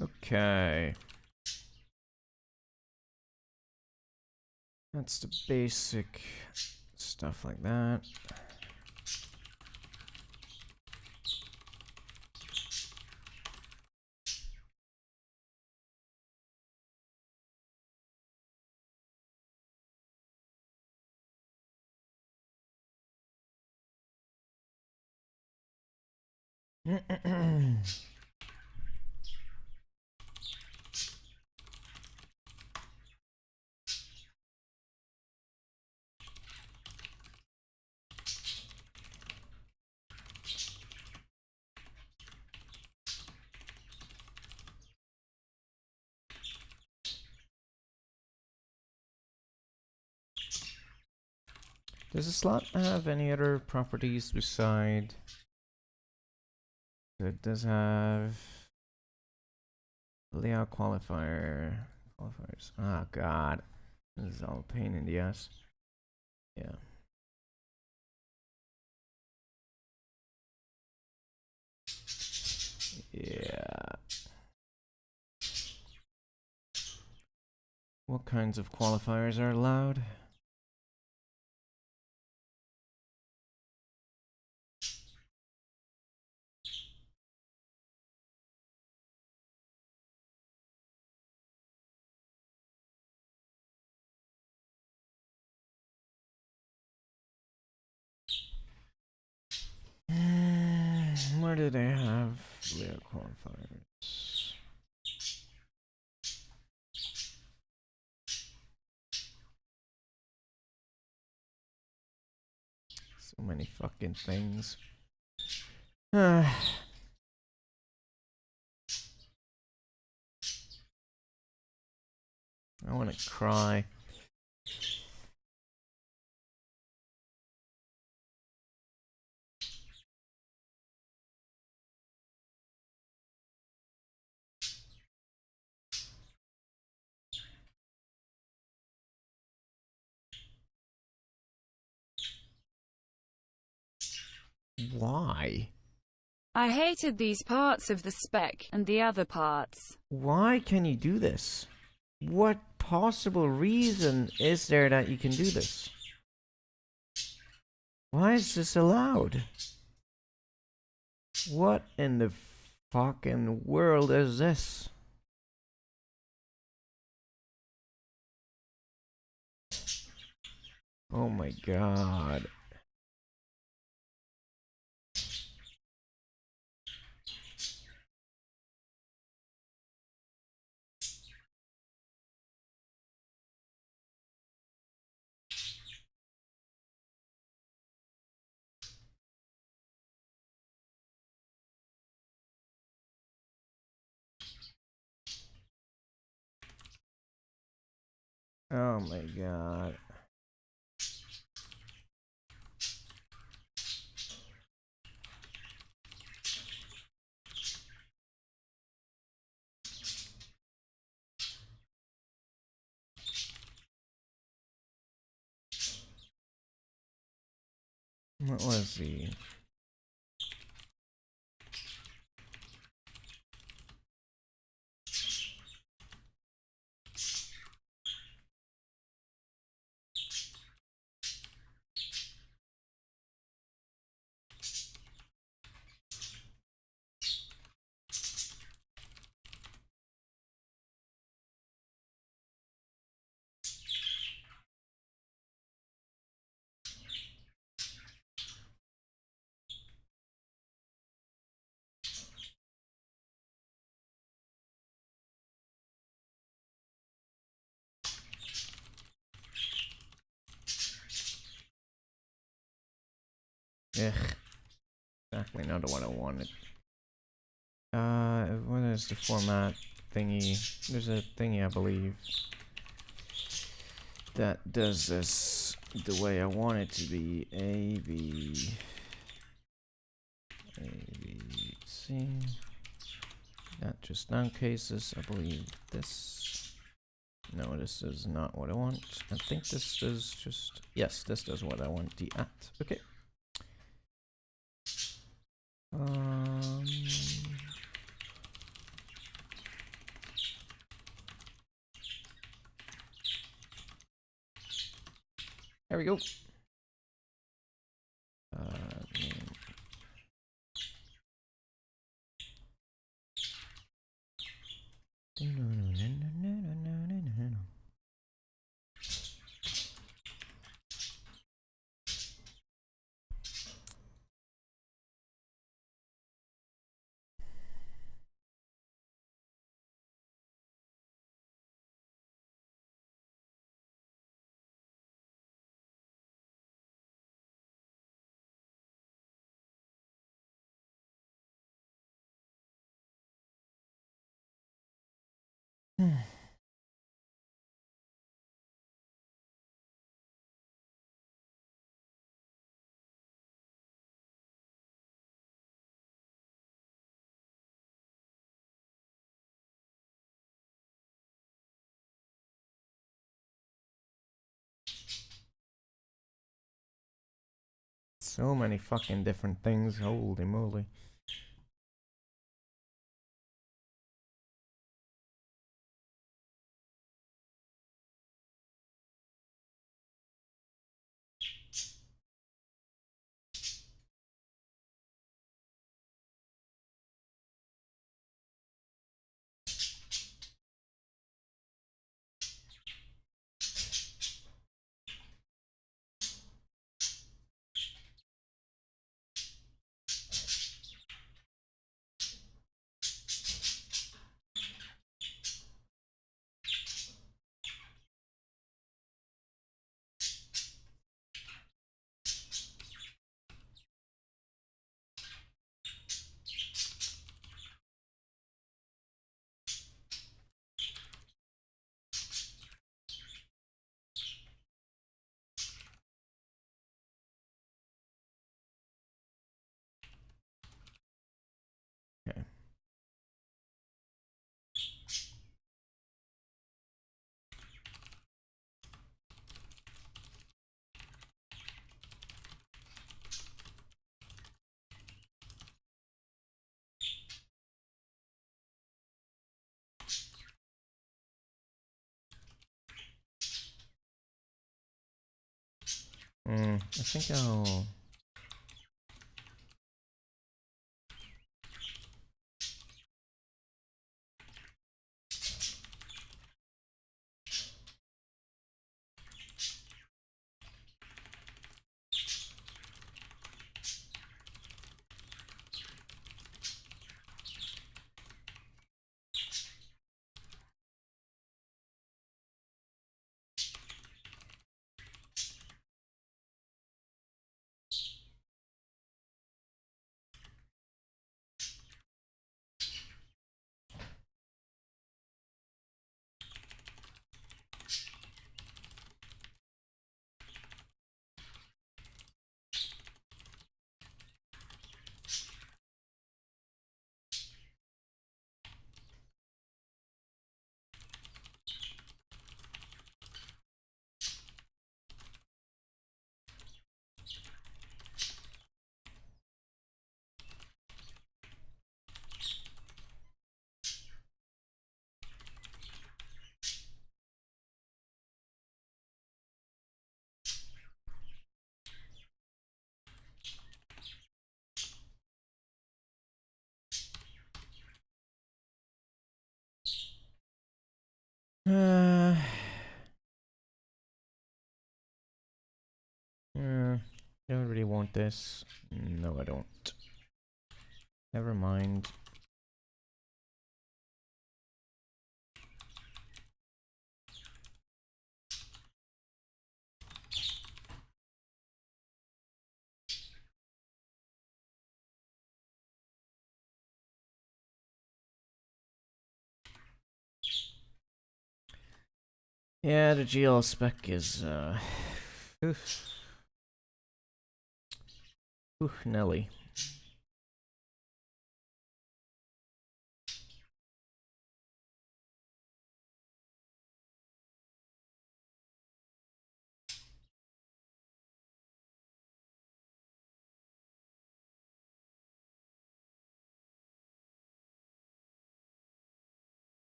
Okay. That's the basic stuff like that. Does the slot have any other properties beside? It does have layout qualifiers. Oh god, this is all a pain in the ass. Yeah. Yeah. What kinds of qualifiers are allowed? Where do they have layout qualifiers? So many fucking things. I want to cry. Why? I hated these parts of the spec and the other parts. Why can you do this? What possible reason is there that you can do this? Why is this allowed? What in the fucking world is this? Oh my god. Oh my god. What was the... Ugh. Exactly not what I wanted. What is the format thingy? There's a thingy, I believe, that does this the way I want it to be. A, B, C. Not just noun cases, I believe this. No, this is not what I want. I think this does just... Yes, this does what I want. The at. Okay. There we go. So many fucking different things. Holy moly. Okay. I think I'll... Don't really want this. No, I don't. Never mind. Yeah, the GL spec is oof. Oof, Nelly.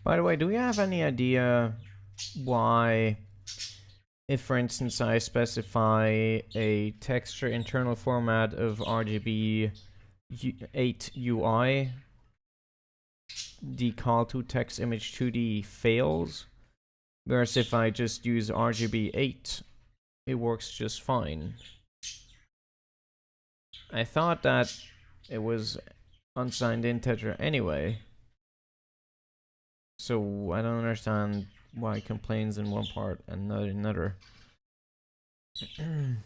By the way, do we have any idea why, if for instance I specify a texture internal format of RGB 8 UI, the call to text image 2D fails, whereas if I just use RGB 8, it works just fine? I thought that it was unsigned integer anyway. So I don't understand why it complains in one part and not in another. Mm.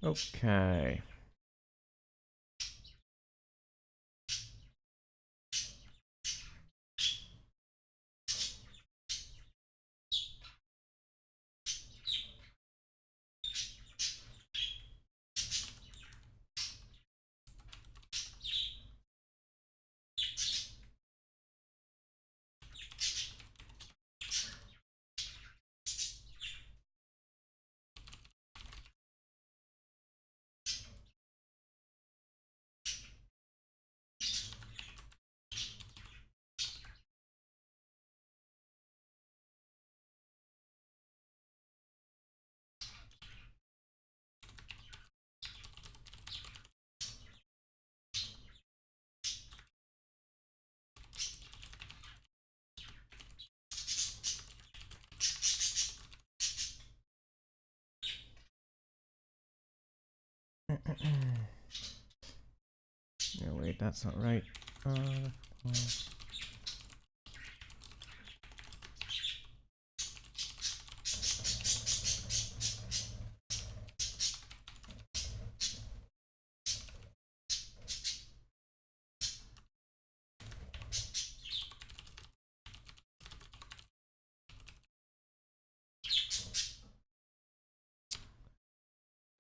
Okay. No, wait, that's not right. Well,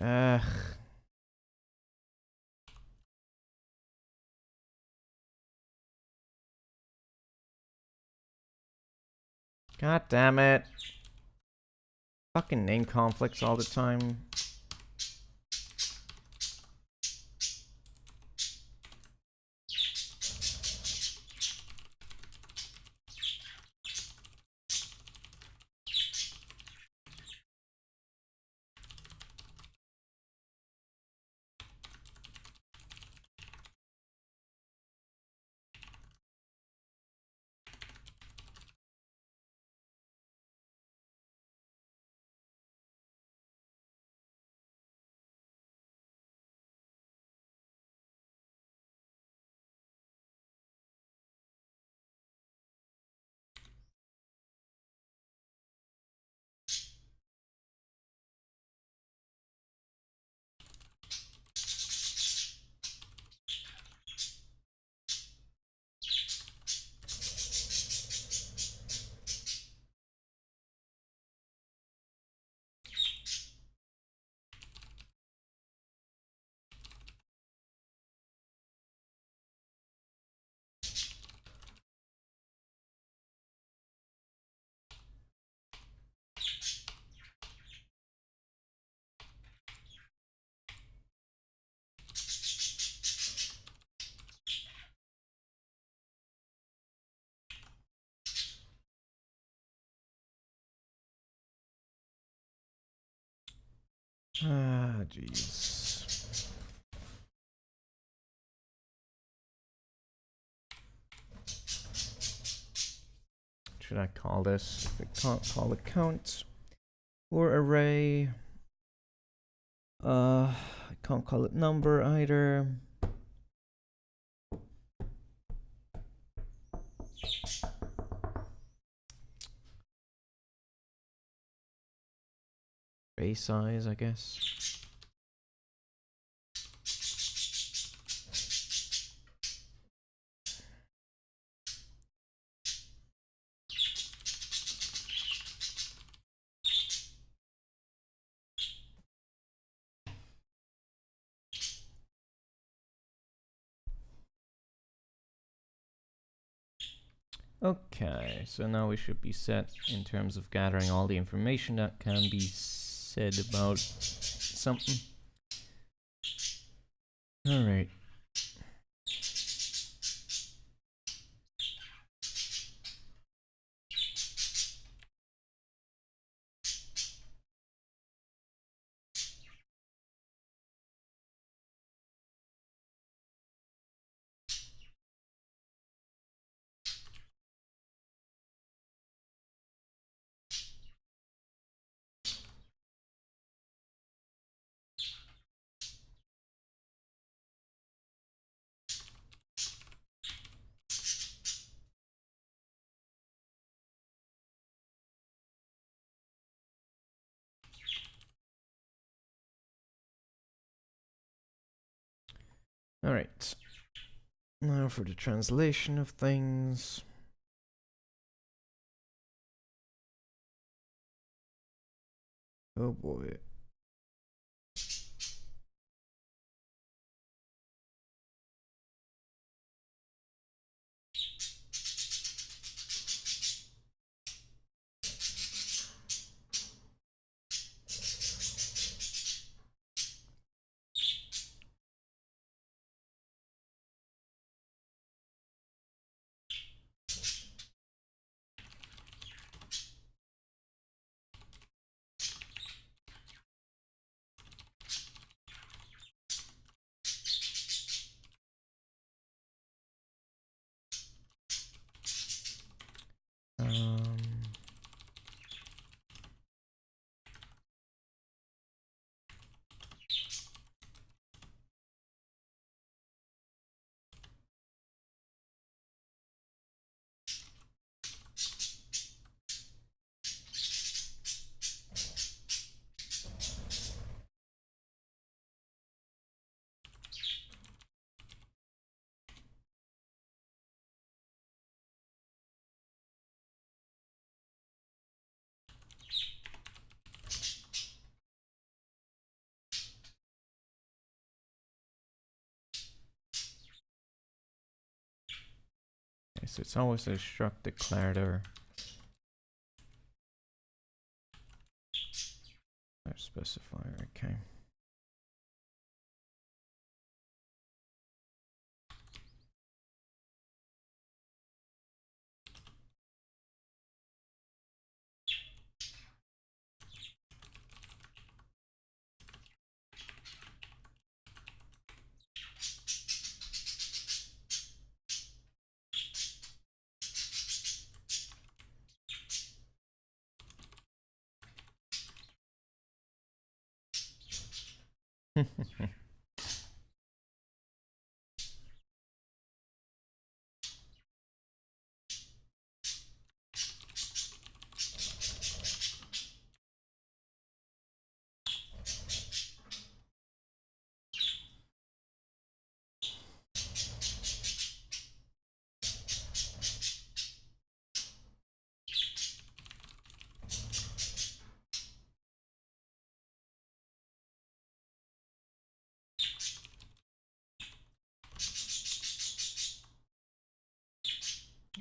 ugh. God damn it. Fucking name conflicts all the time. Ah, jeez. Should I call this? If I can't call it count or array. I can't call it number either. Array size, I guess. Okay, so now we should be set in terms of gathering all the information that can be said about something. Alright. Alright. Now for the translation of things. Oh boy. Um, okay, so it's always a struct declarator. Or specifier, okay.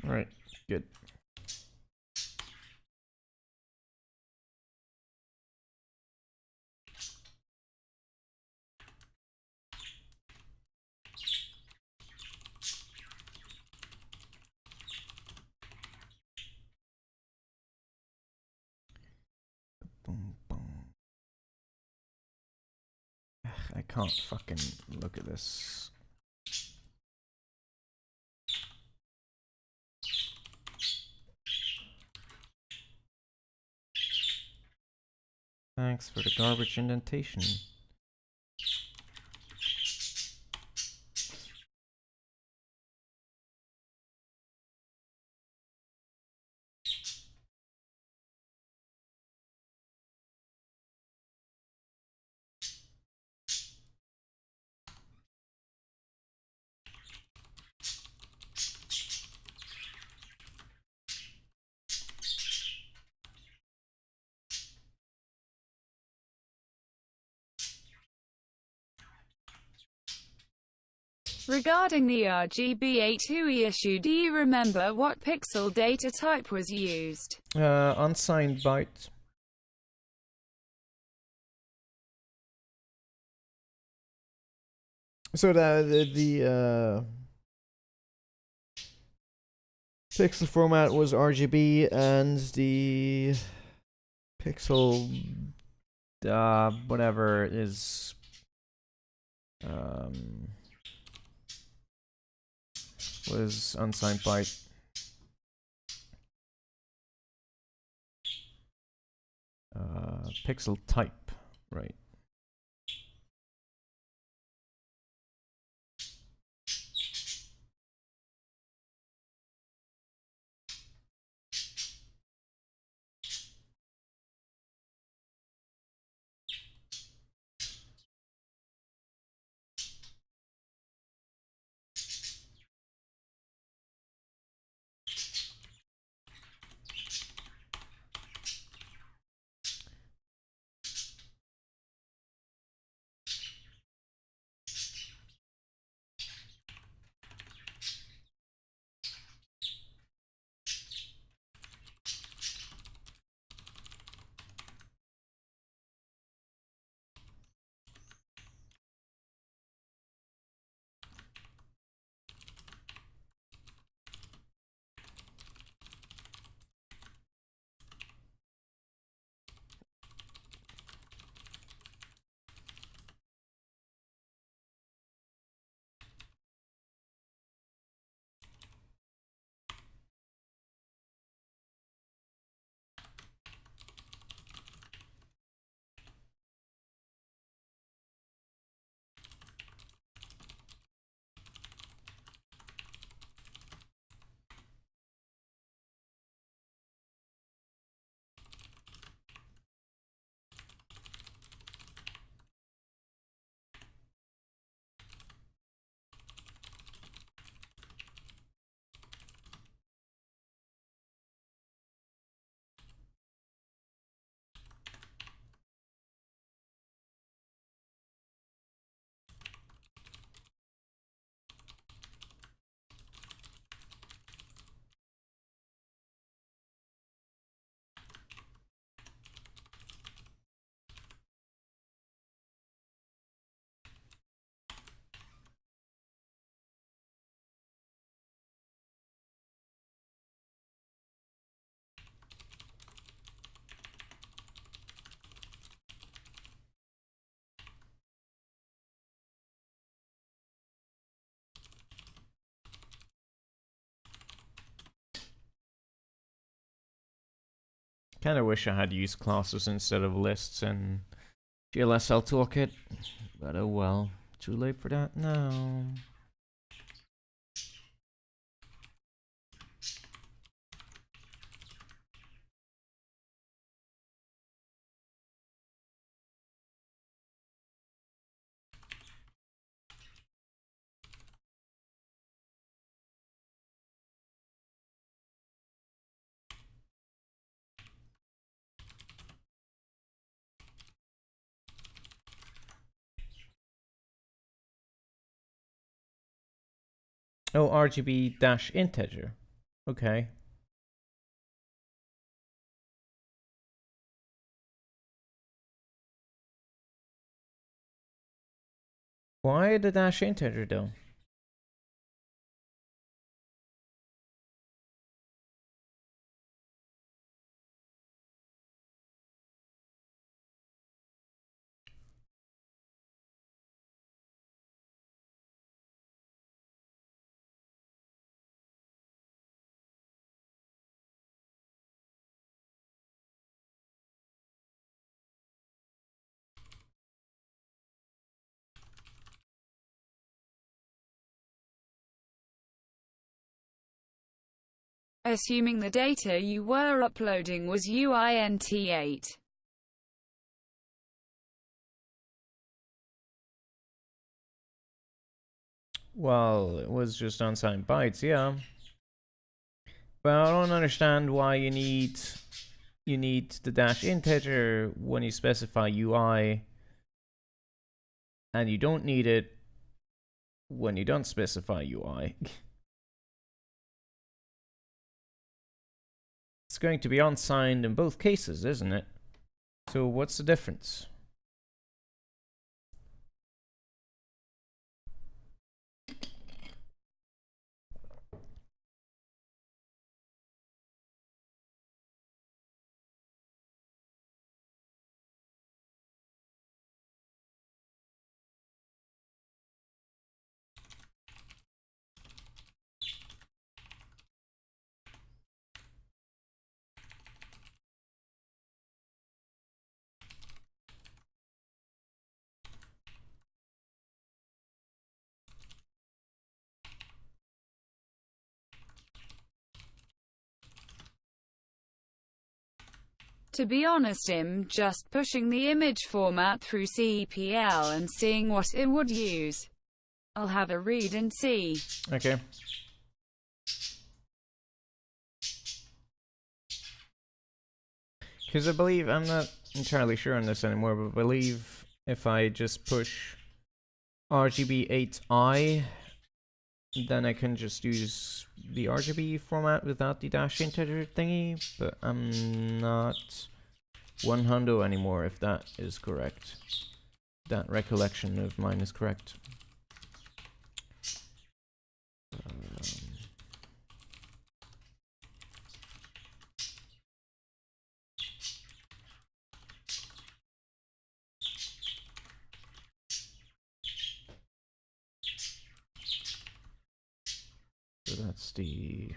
Alright, good. Boom, boom. Ugh, I can't fucking look at this. Thanks for the garbage indentation. Regarding the RGB82E issue, do you remember what pixel data type was used? Unsigned byte. So the pixel format was RGB, and the pixel whatever is was unsigned byte. Pixel type, right? Kind of wish I had used classes instead of lists in GLSL Toolkit, but oh well. Too late for that now. Oh, RGB dash integer. Okay. Why the dash integer though? Assuming the data you were uploading was UINT8. Well, it was just unsigned bytes, yeah. But I don't understand why you need the dash integer when you specify UI, and you don't need it when you don't specify UI. It's going to be unsigned in both cases, isn't it? So what's the difference? To be honest, I'm just pushing the image format through CPL and seeing what it would use. I'll have a read and see. Okay. Because I believe, I'm not entirely sure on this anymore, but I believe if I just push RGB8i, then I can just use the RGB format without the dash integer thingy, but I'm not 100 anymore if that is correct. That recollection of mine is correct. So that's the...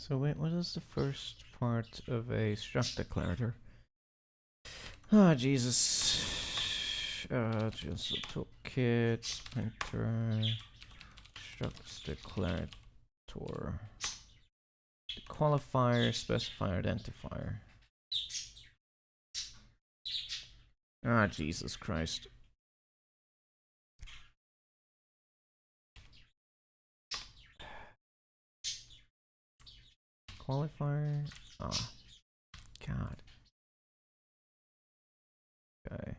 So wait, what is the first part of a struct declarator? Ah, Jesus. Just a toolkit, printer, structs declarator. The qualifier, specifier, identifier. Ah, Jesus Christ. Qualifier. Ah, God. Okay.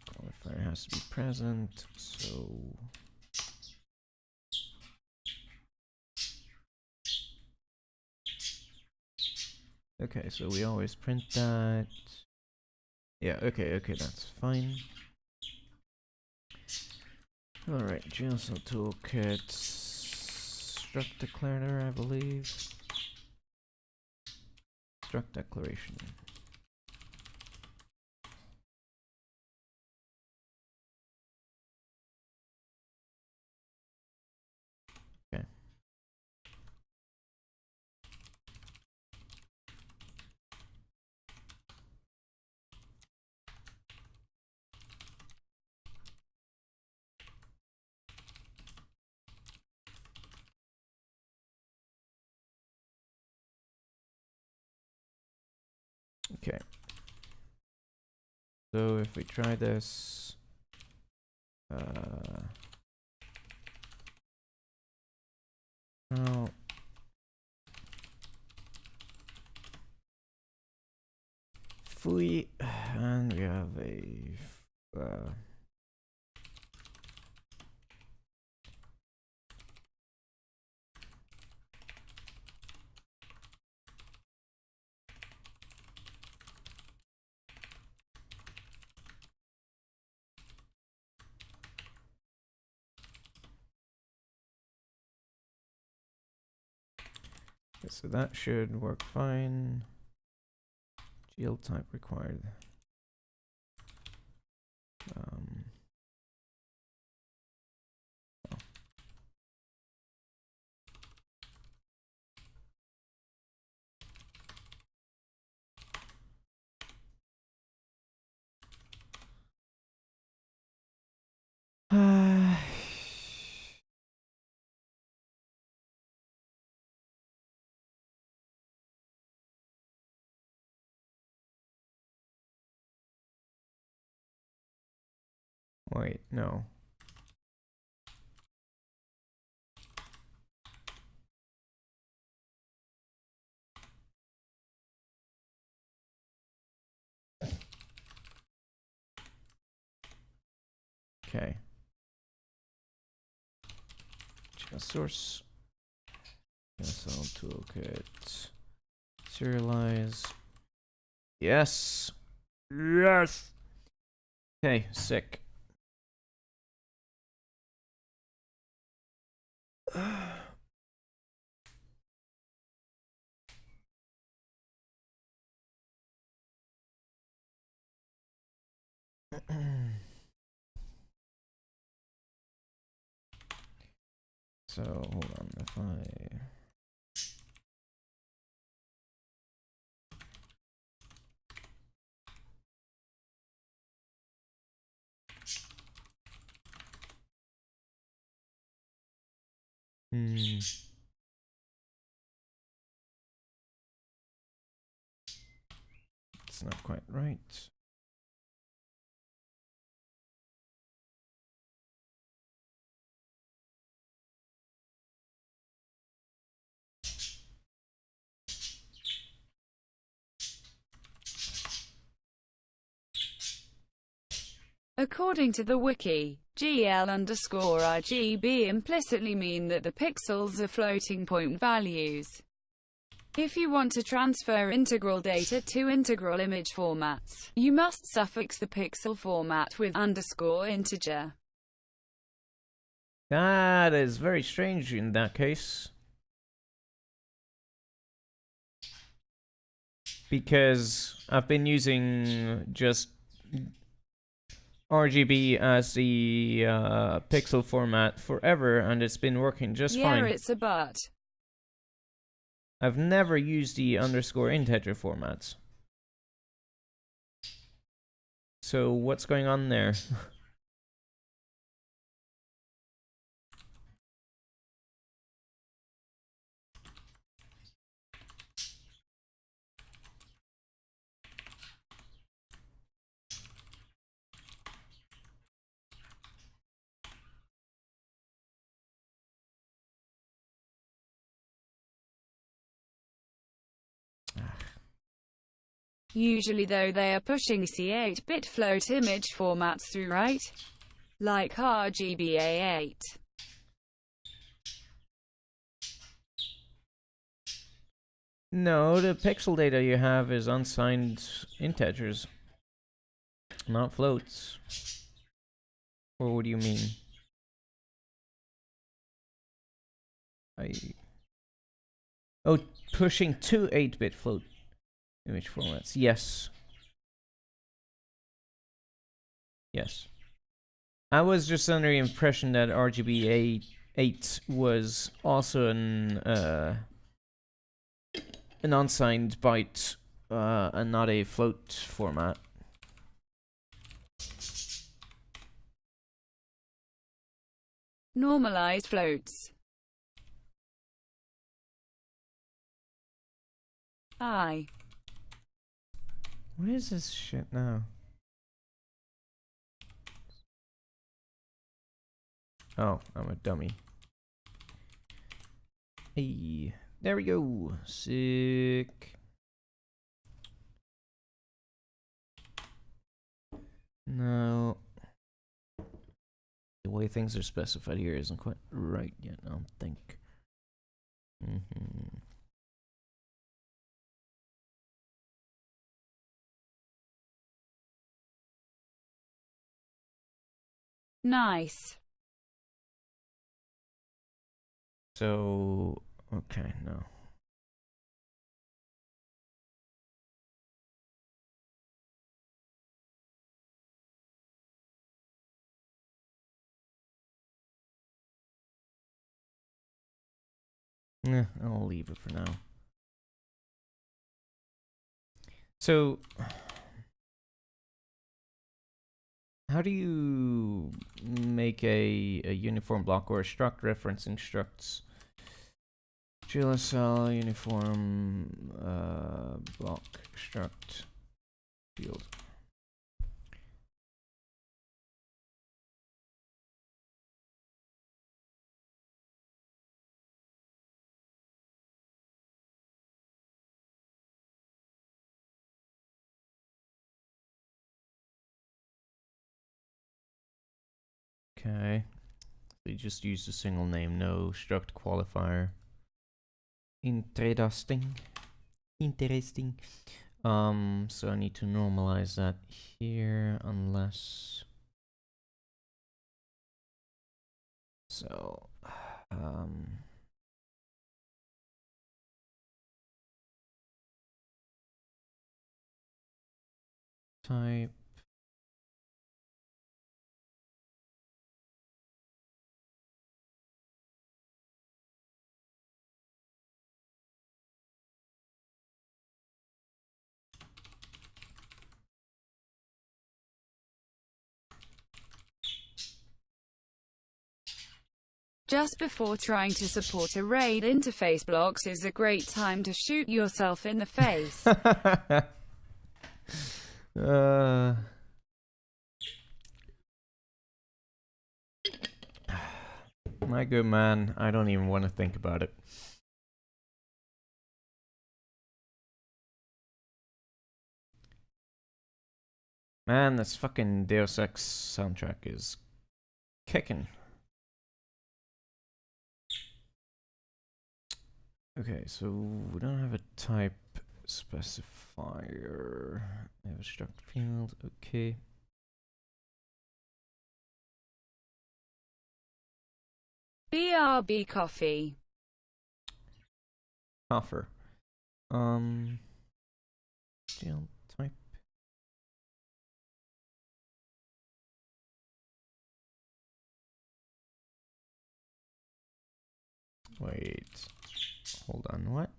Qualifier has to be present, so. Okay, so we always print that. Yeah, okay, that's fine. Alright, JSL toolkit. Struct declarator, I believe. Struct declaration. Okay. Okay. So if we try this, well, fui, and we have a, so that should work fine. GL type required. Wait, no. Okay. Source. SL toolkit. Serialize. Yes. Yes. Okay, sick. So hold on, if I it's not quite right. According to the wiki, GL_RGB implicitly mean that the pixels are floating point values. If you want to transfer integral data to integral image formats, you must suffix the pixel format with _integer. That is very strange in that case. Because I've been using just RGB as the pixel format forever, and it's been working just fine. Yeah, it's a but. I've never used the underscore integer formats. So what's going on there? Usually though they are pushing the 8-bit float image formats through, right? Like RGBA8. No, the pixel data you have is unsigned integers, not floats. Or what do you mean? Oh, pushing to 8-bit float image formats. Yes. Yes. I was just under the impression that RGB8 was also an unsigned byte and not a float format. Normalized floats. I. What is this shit now? Oh, I'm a dummy. Hey, there we go. Sick. No. The way things are specified here isn't quite right yet, I don't think. Nice. So, okay, no. I'll leave it for now. So, how do you make a uniform block or a struct referencing structs? GLSL uniform block struct field. Okay. They just used a single name, no struct qualifier. Interesting. Interesting. So I need to normalize that here, unless. So, type. Just before trying to support a RAID interface, blocks is a great time to shoot yourself in the face. My good man, I don't even want to think about it. Man, this fucking Deus Ex soundtrack is kicking. Okay, so we don't have a type specifier. We have a struct field, okay. BRB coffee. Offer. GL type. Wait. Hold on, what?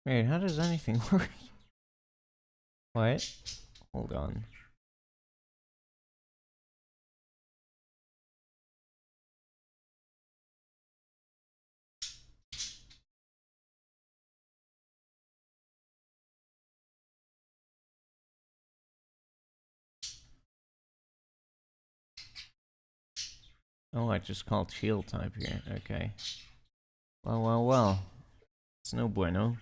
Wait, how does anything work? What? Hold on. Oh, I just called shield type here. Okay. Well, well, well. It's no bueno.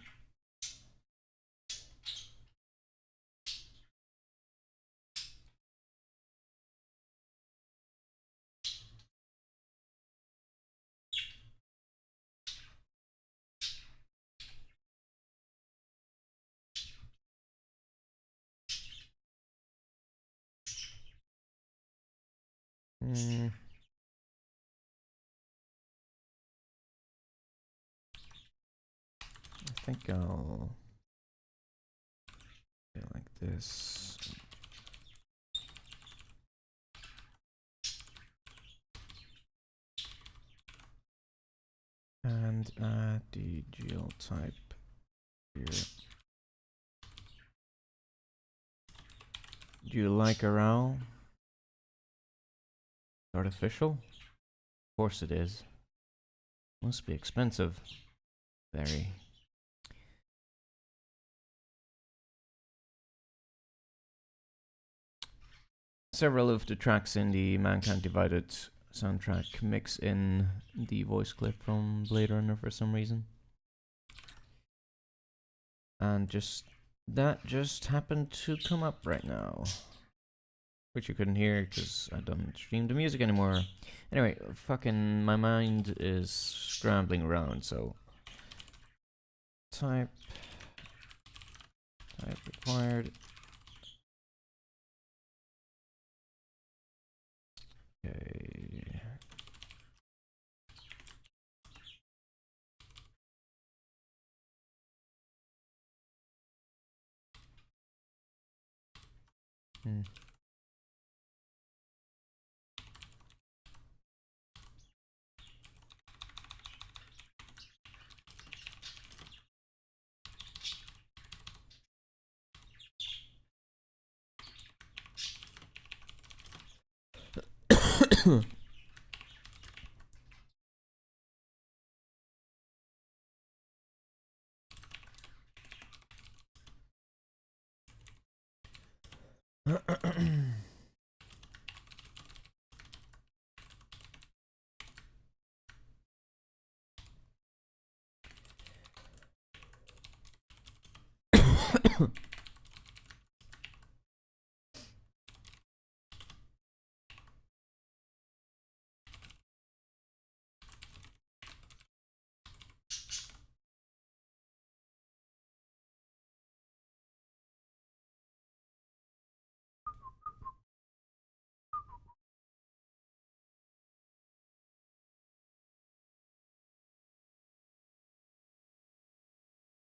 Hmm. I think I'll do it like this. And add the geo type here. Do you like a row? Artificial? Of course it is. Must be expensive. Very. Several of the tracks in the Mankind Divided soundtrack mix in the voice clip from Blade Runner for some reason. And that just happened to come up right now. Which you couldn't hear because I don't stream the music anymore. Anyway, fucking my mind is scrambling around, so type required. Okay. Hmm.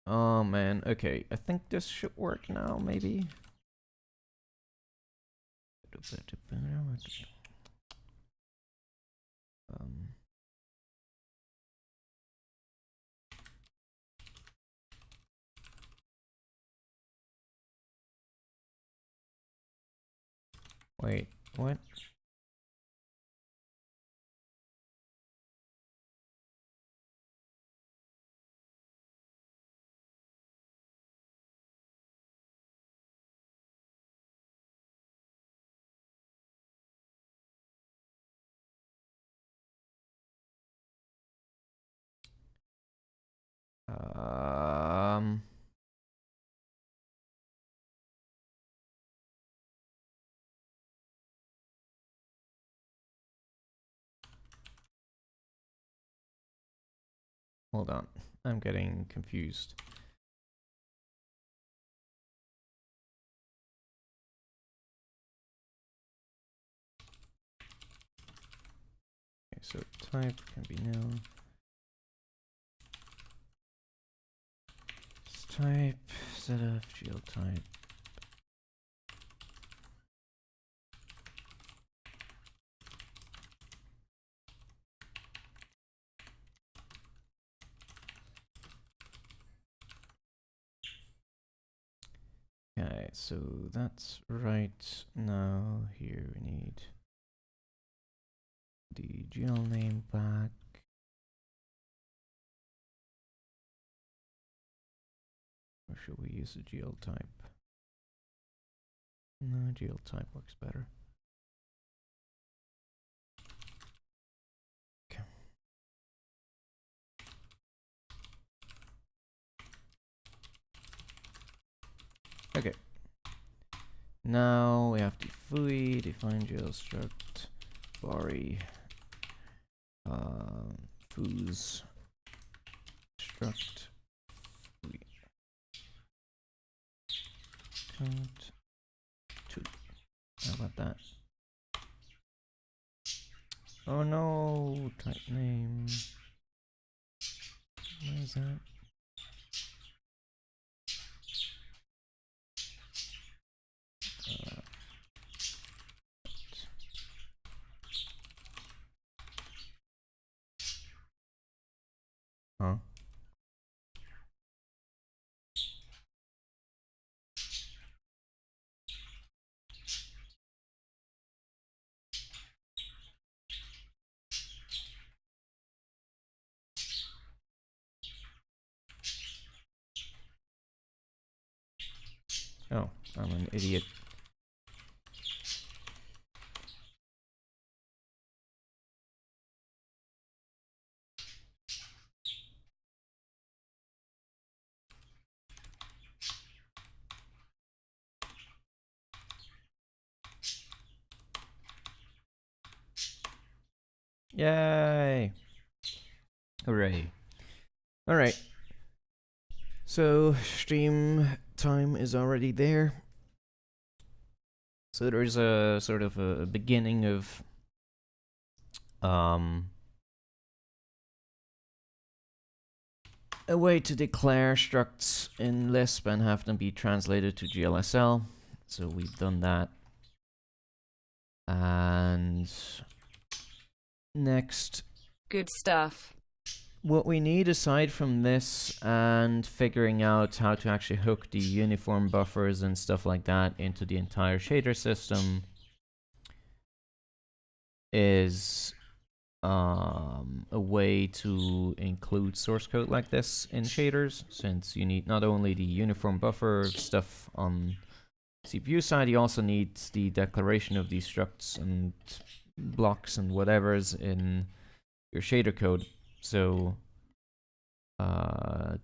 Oh man, okay. I think this should work now, maybe. Wait, what? Um. Hold on. I'm getting confused. Okay, so type can be nil. Type set of geo type. Okay, so that's right. Now here we need the GL name back. Or should we use the GL type? No, GL type works better. Okay. Okay. Now we have to fui, define GL struct, bari, foo's struct, fui, count, 2. How about that? Oh no, type name. What is that? Huh? Oh, I'm an idiot. Yay! Hooray. Alright. So, stream time is already there. So there's a sort of a beginning of a way to declare structs in Lisp and have them be translated to GLSL. So we've done that. And next, Good stuff. what we need aside from this and figuring out how to actually hook the uniform buffers and stuff like that into the entire shader system is a way to include source code like this in shaders, since you need not only the uniform buffer stuff on CPU side, you also need the declaration of these structs and blocks and whatever's in your shader code. So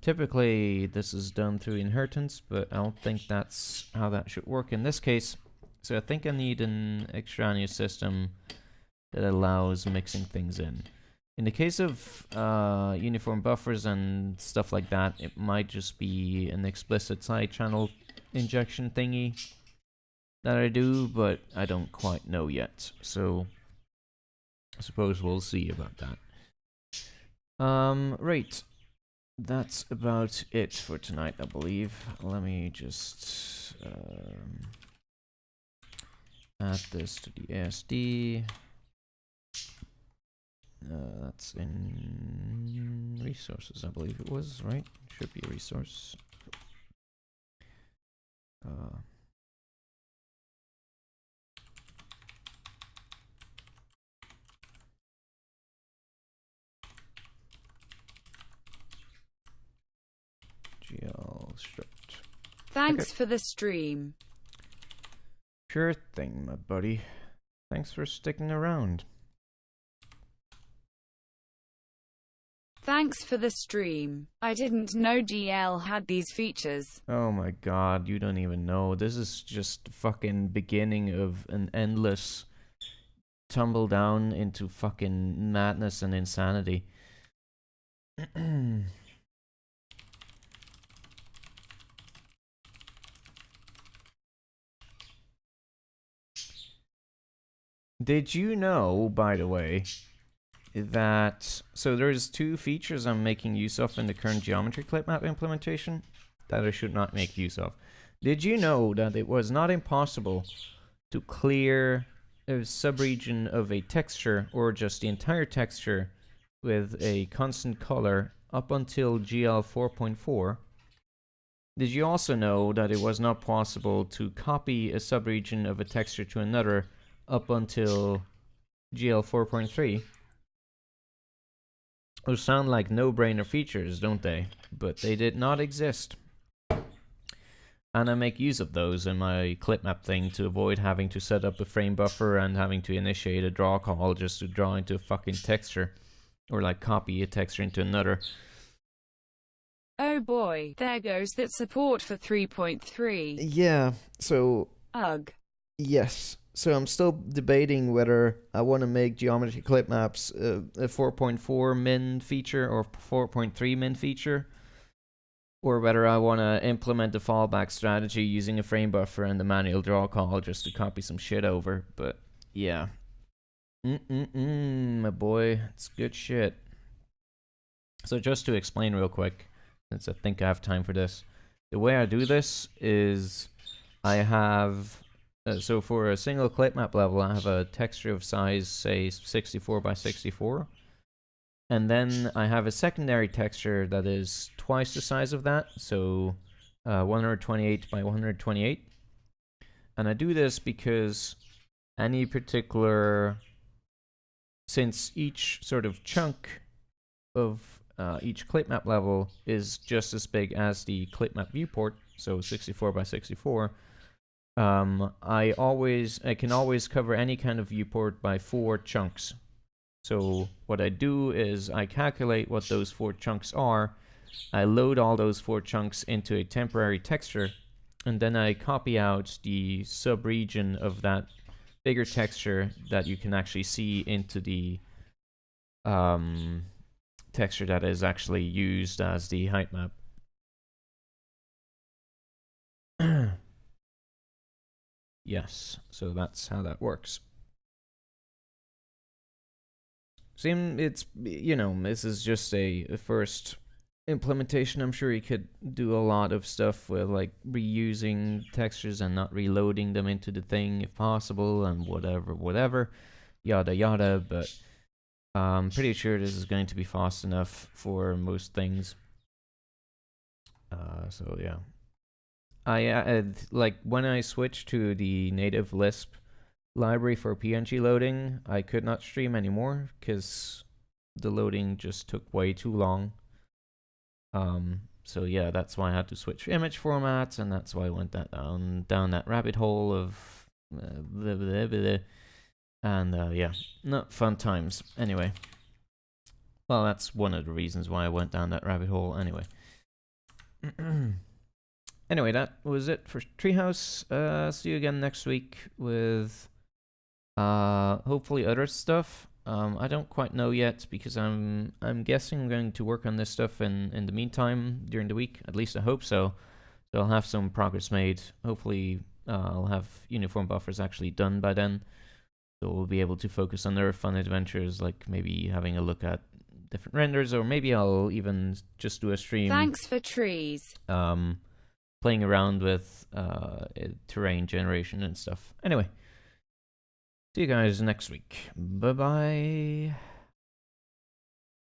typically this is done through inheritance, but I don't think that's how that should work in this case. So I think I need an extraneous system that allows mixing things in. In the case of uniform buffers and stuff like that, it might just be an explicit side channel injection thingy that I do, but I don't quite know yet. So I suppose we'll see about that. Right. That's about it for tonight, I believe. Let me just add this to the ASD. That's in resources, I believe it was, right? Should be a resource. GL struct. Thanks for the stream. Sure thing, my buddy. Thanks for sticking around. Thanks for the stream. I didn't know GL had these features. Oh my god, you don't even know. This is just the fucking beginning of an endless tumble down into fucking madness and insanity. Did you know, by the way, that so there's 2 features I'm making use of in the current geometry clip map implementation that I should not make use of. Did you know that it was not impossible to clear a subregion of a texture or just the entire texture with a constant color up until GL 4.4? did you also know that it was not possible to copy a subregion of a texture to another up until GL 4.3? Those sound like no-brainer features, don't they? But they did not exist. And I make use of those in my clipmap thing to avoid having to set up a frame buffer and having to initiate a draw call just to draw into a fucking texture. Or like copy a texture into another. Oh boy, there goes that support for 3.3. Yeah, so... Ugh. Yes. So I'm still debating whether I want to make geometry clipmaps a 4.4 min feature or 4.3 min feature. Or whether I want to implement a fallback strategy using a frame buffer and the manual draw call just to copy some shit over. But yeah. My boy. It's good shit. So just to explain real quick, since I think I have time for this. The way I do this is I have... so for a single clipmap level, I have a texture of size, say, 64 by 64. And then I have a secondary texture that is twice the size of that, so 128 by 128. And I do this because any particular... Since each sort of chunk of each clipmap level is just as big as the clipmap viewport, so 64 by 64, I can always cover any kind of viewport by 4 chunks. So what I do is I calculate what those 4 chunks are, I load all those 4 chunks into a temporary texture, and then I copy out the sub-region of that bigger texture that you can actually see into the texture that is actually used as the height map. Yes, so that's how that works. It's, you know, this is just a first implementation. I'm sure you could do a lot of stuff with like reusing textures and not reloading them into the thing if possible and whatever, yada yada, but I'm pretty sure this is going to be fast enough for most things. So yeah. I like when I switched to the native Lisp library for PNG loading, I could not stream anymore because the loading just took way too long. So yeah, that's why I had to switch image formats, and that's why I went down that rabbit hole of and yeah, not fun times. Anyway, well, that's one of the reasons why I went down that rabbit hole. Anyway. Anyway, that was it for Treehouse. See you again next week with hopefully other stuff. I don't quite know yet because I'm guessing I'm going to work on this stuff in the meantime during the week. At least I hope so. So I'll have some progress made. Hopefully I'll have uniform buffers actually done by then. So we'll be able to focus on other fun adventures, like maybe having a look at different renders, or maybe I'll even just do a stream. Thanks for trees. Playing around with terrain generation and stuff. Anyway, see you guys next week. Bye-bye.